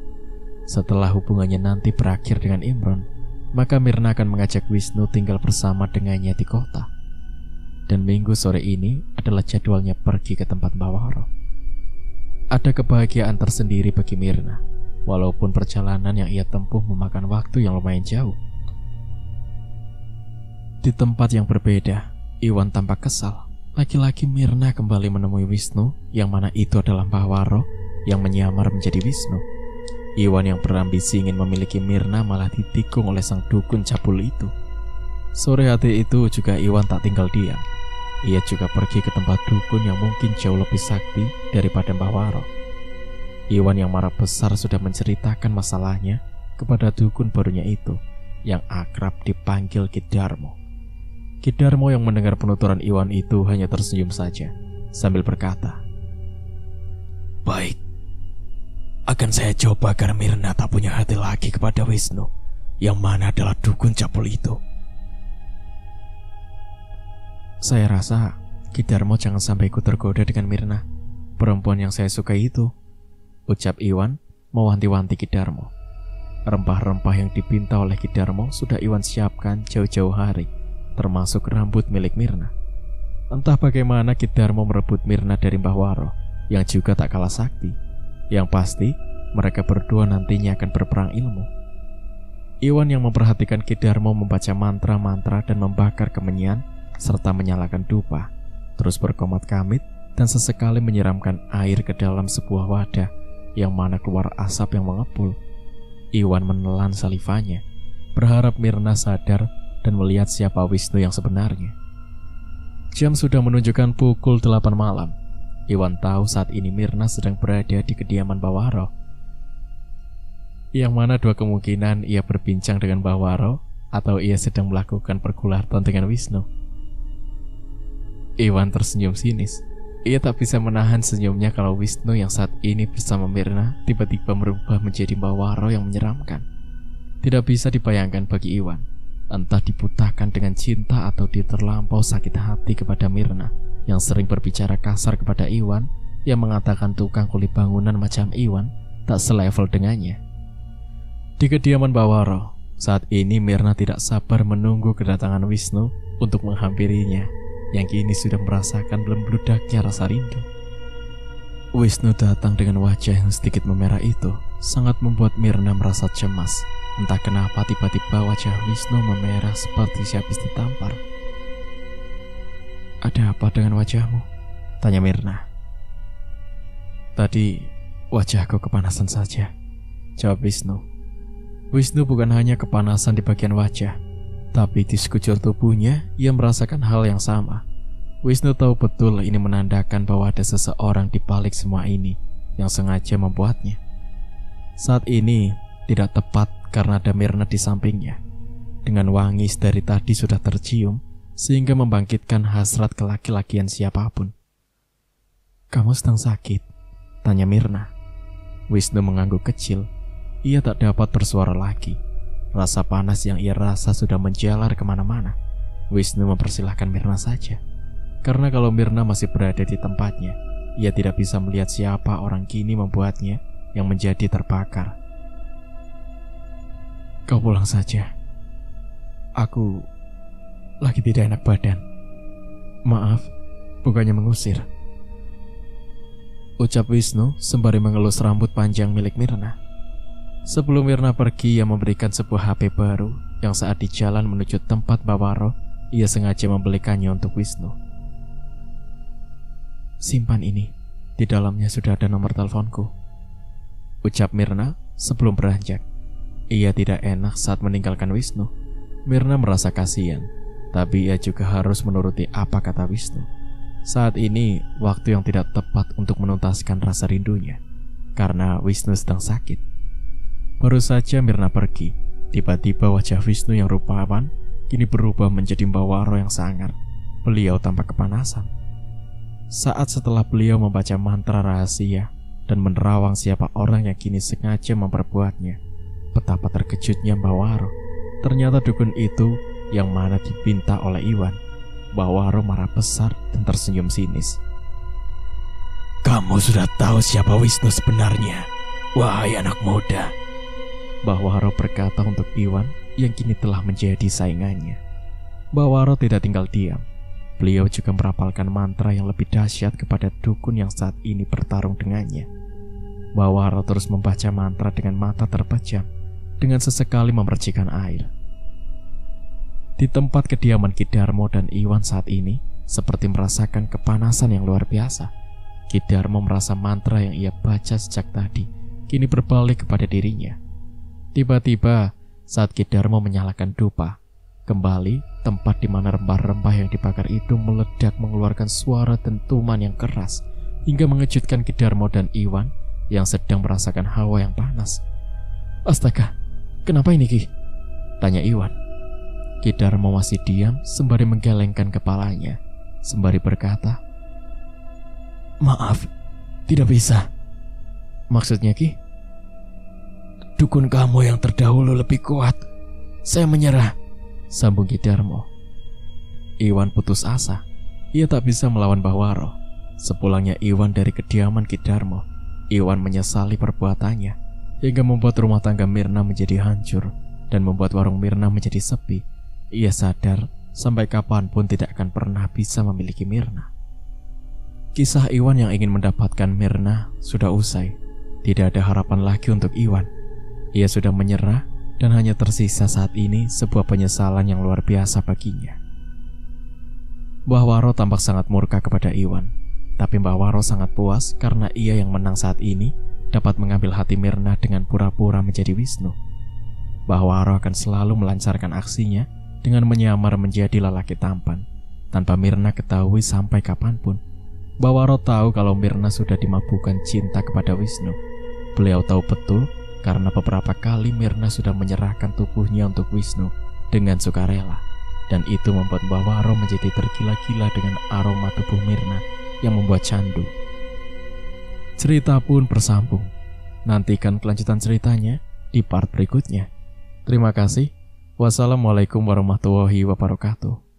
Setelah hubungannya nanti berakhir dengan Imron, maka Mirna akan mengajak Wisnu tinggal bersama dengannya di kota. Dan minggu sore ini adalah jadwalnya pergi ke tempat Mbah Waro. Ada kebahagiaan tersendiri bagi Mirna, walaupun perjalanan yang ia tempuh memakan waktu yang lumayan jauh. Di tempat yang berbeda, Iwan tampak kesal. Laki-laki Mirna kembali menemui Wisnu, yang mana itu adalah Mbah Waro yang menyamar menjadi Wisnu. Iwan yang berambisi ingin memiliki Mirna malah ditikung oleh sang dukun cabul itu. Sore hari itu juga Iwan tak tinggal diam. Ia juga pergi ke tempat dukun yang mungkin jauh lebih sakti daripada Mbah Waro. Iwan yang marah besar sudah menceritakan masalahnya kepada dukun barunya itu, yang akrab dipanggil Ki Darmo. Ki Darmo yang mendengar penuturan Iwan itu hanya tersenyum saja sambil berkata, Baik, akan saya coba agar Mirna tak punya hati lagi kepada Wisnu, yang mana adalah dukun cabul itu. Saya rasa Ki Darmo jangan sampai ikut tergoda dengan Mirna, perempuan yang saya suka itu, ucap Iwan mewanti-wanti Ki Darmo. Rempah-rempah yang dipinta oleh Ki Darmo sudah Iwan siapkan jauh-jauh hari, termasuk rambut milik Mirna. Entah bagaimana Ki Darmo merebut Mirna dari Mbah Waro, yang juga tak kalah sakti. Yang pasti, mereka berdua nantinya akan berperang ilmu. Iwan yang memperhatikan Ki Darmo membaca mantra-mantra dan membakar kemenyan, serta menyalakan dupa, terus berkomat kamit dan sesekali menyiramkan air ke dalam sebuah wadah, yang mana keluar asap yang mengepul. Iwan menelan salivanya, berharap Mirna sadar dan melihat siapa Wisnu yang sebenarnya. Jam sudah menunjukkan pukul 8 malam. Iwan tahu saat ini Mirna sedang berada di kediaman Mbah Waro, yang mana dua kemungkinan ia berbincang dengan Mbah Waro atau ia sedang melakukan pergulatan dengan Wisnu. Iwan tersenyum sinis. Ia tak bisa menahan senyumnya kalau Wisnu yang saat ini bersama Mirna tiba-tiba berubah menjadi Mbak Waro yang menyeramkan. Tidak bisa dibayangkan bagi Iwan, entah dibutakan dengan cinta atau dia terlampau sakit hati kepada Mirna yang sering berbicara kasar kepada Iwan, yang mengatakan tukang kuli bangunan macam Iwan tak selevel dengannya. Di kediaman Mbak Waro, saat ini Mirna tidak sabar menunggu kedatangan Wisnu untuk menghampirinya, yang kini sudah merasakan belum-beludaknya rasa rindu. Wisnu datang dengan wajah yang sedikit memerah itu sangat membuat Mirna merasa cemas. Entah kenapa tiba-tiba wajah Wisnu memerah seperti habis ditampar. "Ada apa dengan wajahmu?" tanya Mirna. "Tadi wajahku kepanasan saja," jawab Wisnu. Wisnu bukan hanya kepanasan di bagian wajah, tapi di sekujur tubuhnya ia merasakan hal yang sama. Wisnu tahu betul ini menandakan bahwa ada seseorang di balik semua ini yang sengaja membuatnya. Saat ini tidak tepat karena ada Mirna di sampingnya. Dengan wangi dari tadi sudah tercium sehingga membangkitkan hasrat kelaki-lakian siapapun. "Kamu sedang sakit?" tanya Mirna. Wisnu mengangguk kecil. Ia tak dapat bersuara lagi. Rasa panas yang ia rasa sudah menjalar kemana-mana. Wisnu mempersilahkan Mirna saja, karena kalau Mirna masih berada di tempatnya, ia tidak bisa melihat siapa orang kini membuatnya yang menjadi terbakar. "Kau pulang saja. Aku lagi tidak enak badan. Maaf, bukannya mengusir," ucap Wisnu sembari mengelus rambut panjang milik Mirna. Sebelum Mirna pergi, ia memberikan sebuah HP baru yang saat di jalan menuju tempat Mbak Waro, ia sengaja membelikannya untuk Wisnu. "Simpan ini, di dalamnya sudah ada nomor teleponku," ucap Mirna sebelum beranjak. Ia tidak enak saat meninggalkan Wisnu. Mirna merasa kasihan, tapi ia juga harus menuruti apa kata Wisnu. Saat ini waktu yang tidak tepat untuk menuntaskan rasa rindunya, karena Wisnu sedang sakit. Baru saja Mirna pergi, tiba-tiba wajah Wisnu yang rupawan kini berubah menjadi Mbak Waro yang sangar. Beliau tampak kepanasan. Saat setelah beliau membaca mantra rahasia dan menerawang siapa orang yang kini sengaja memperbuatnya, betapa terkejutnya Mbak Waro. Ternyata dukun itu yang mana dipinta oleh Iwan. Mbak Waro marah besar dan tersenyum sinis. "Kamu sudah tahu siapa Wisnu sebenarnya, wahai anak muda," Mbak Waro berkata untuk Iwan yang kini telah menjadi saingannya. Mbak Waro tidak tinggal diam. Beliau juga merapalkan mantra yang lebih dahsyat kepada dukun yang saat ini bertarung dengannya. Mbak Waro terus membaca mantra dengan mata terpejam, dengan sesekali memercikan air. Di tempat kediaman Ki Darmo dan Iwan saat ini seperti merasakan kepanasan yang luar biasa. Ki Darmo merasa mantra yang ia baca sejak tadi kini berbalik kepada dirinya. Tiba-tiba saat Ki Darmo menyalakan dupa, kembali tempat di mana rempah-rempah yang dibakar itu meledak mengeluarkan suara dentuman yang keras hingga mengejutkan Ki Darmo dan Iwan yang sedang merasakan hawa yang panas. "Astaga, kenapa ini Ki?" tanya Iwan. Ki Darmo masih diam sembari menggelengkan kepalanya, sembari berkata, "Maaf, tidak bisa." "Maksudnya Ki?" "Dukun kamu yang terdahulu lebih kuat. Saya menyerah," sambung Ki Darmo. Iwan putus asa. Ia tak bisa melawan Mbak Waro. Sepulangnya Iwan dari kediaman Ki Darmo, Iwan menyesali perbuatannya hingga membuat rumah tangga Mirna menjadi hancur dan membuat warung Mirna menjadi sepi. Ia sadar sampai kapanpun tidak akan pernah bisa memiliki Mirna. Kisah Iwan yang ingin mendapatkan Mirna sudah usai. Tidak ada harapan lagi untuk Iwan. Ia sudah menyerah dan hanya tersisa saat ini sebuah penyesalan yang luar biasa baginya. Mbah Waro tampak sangat murka kepada Iwan, tapi Mbah Waro sangat puas karena ia yang menang saat ini dapat mengambil hati Mirna dengan pura-pura menjadi Wisnu. Mbah Waro akan selalu melancarkan aksinya dengan menyamar menjadi lelaki tampan, tanpa Mirna ketahui sampai kapanpun. Mbah Waro tahu kalau Mirna sudah dimabukkan cinta kepada Wisnu. Beliau tahu betul karena beberapa kali Mirna sudah menyerahkan tubuhnya untuk Wisnu dengan sukarela. Dan itu membuat Mbak Waro menjadi tergila-gila dengan aroma tubuh Mirna yang membuat candu. Cerita pun bersambung. Nantikan kelanjutan ceritanya di part berikutnya. Terima kasih. Wassalamualaikum warahmatullahi wabarakatuh.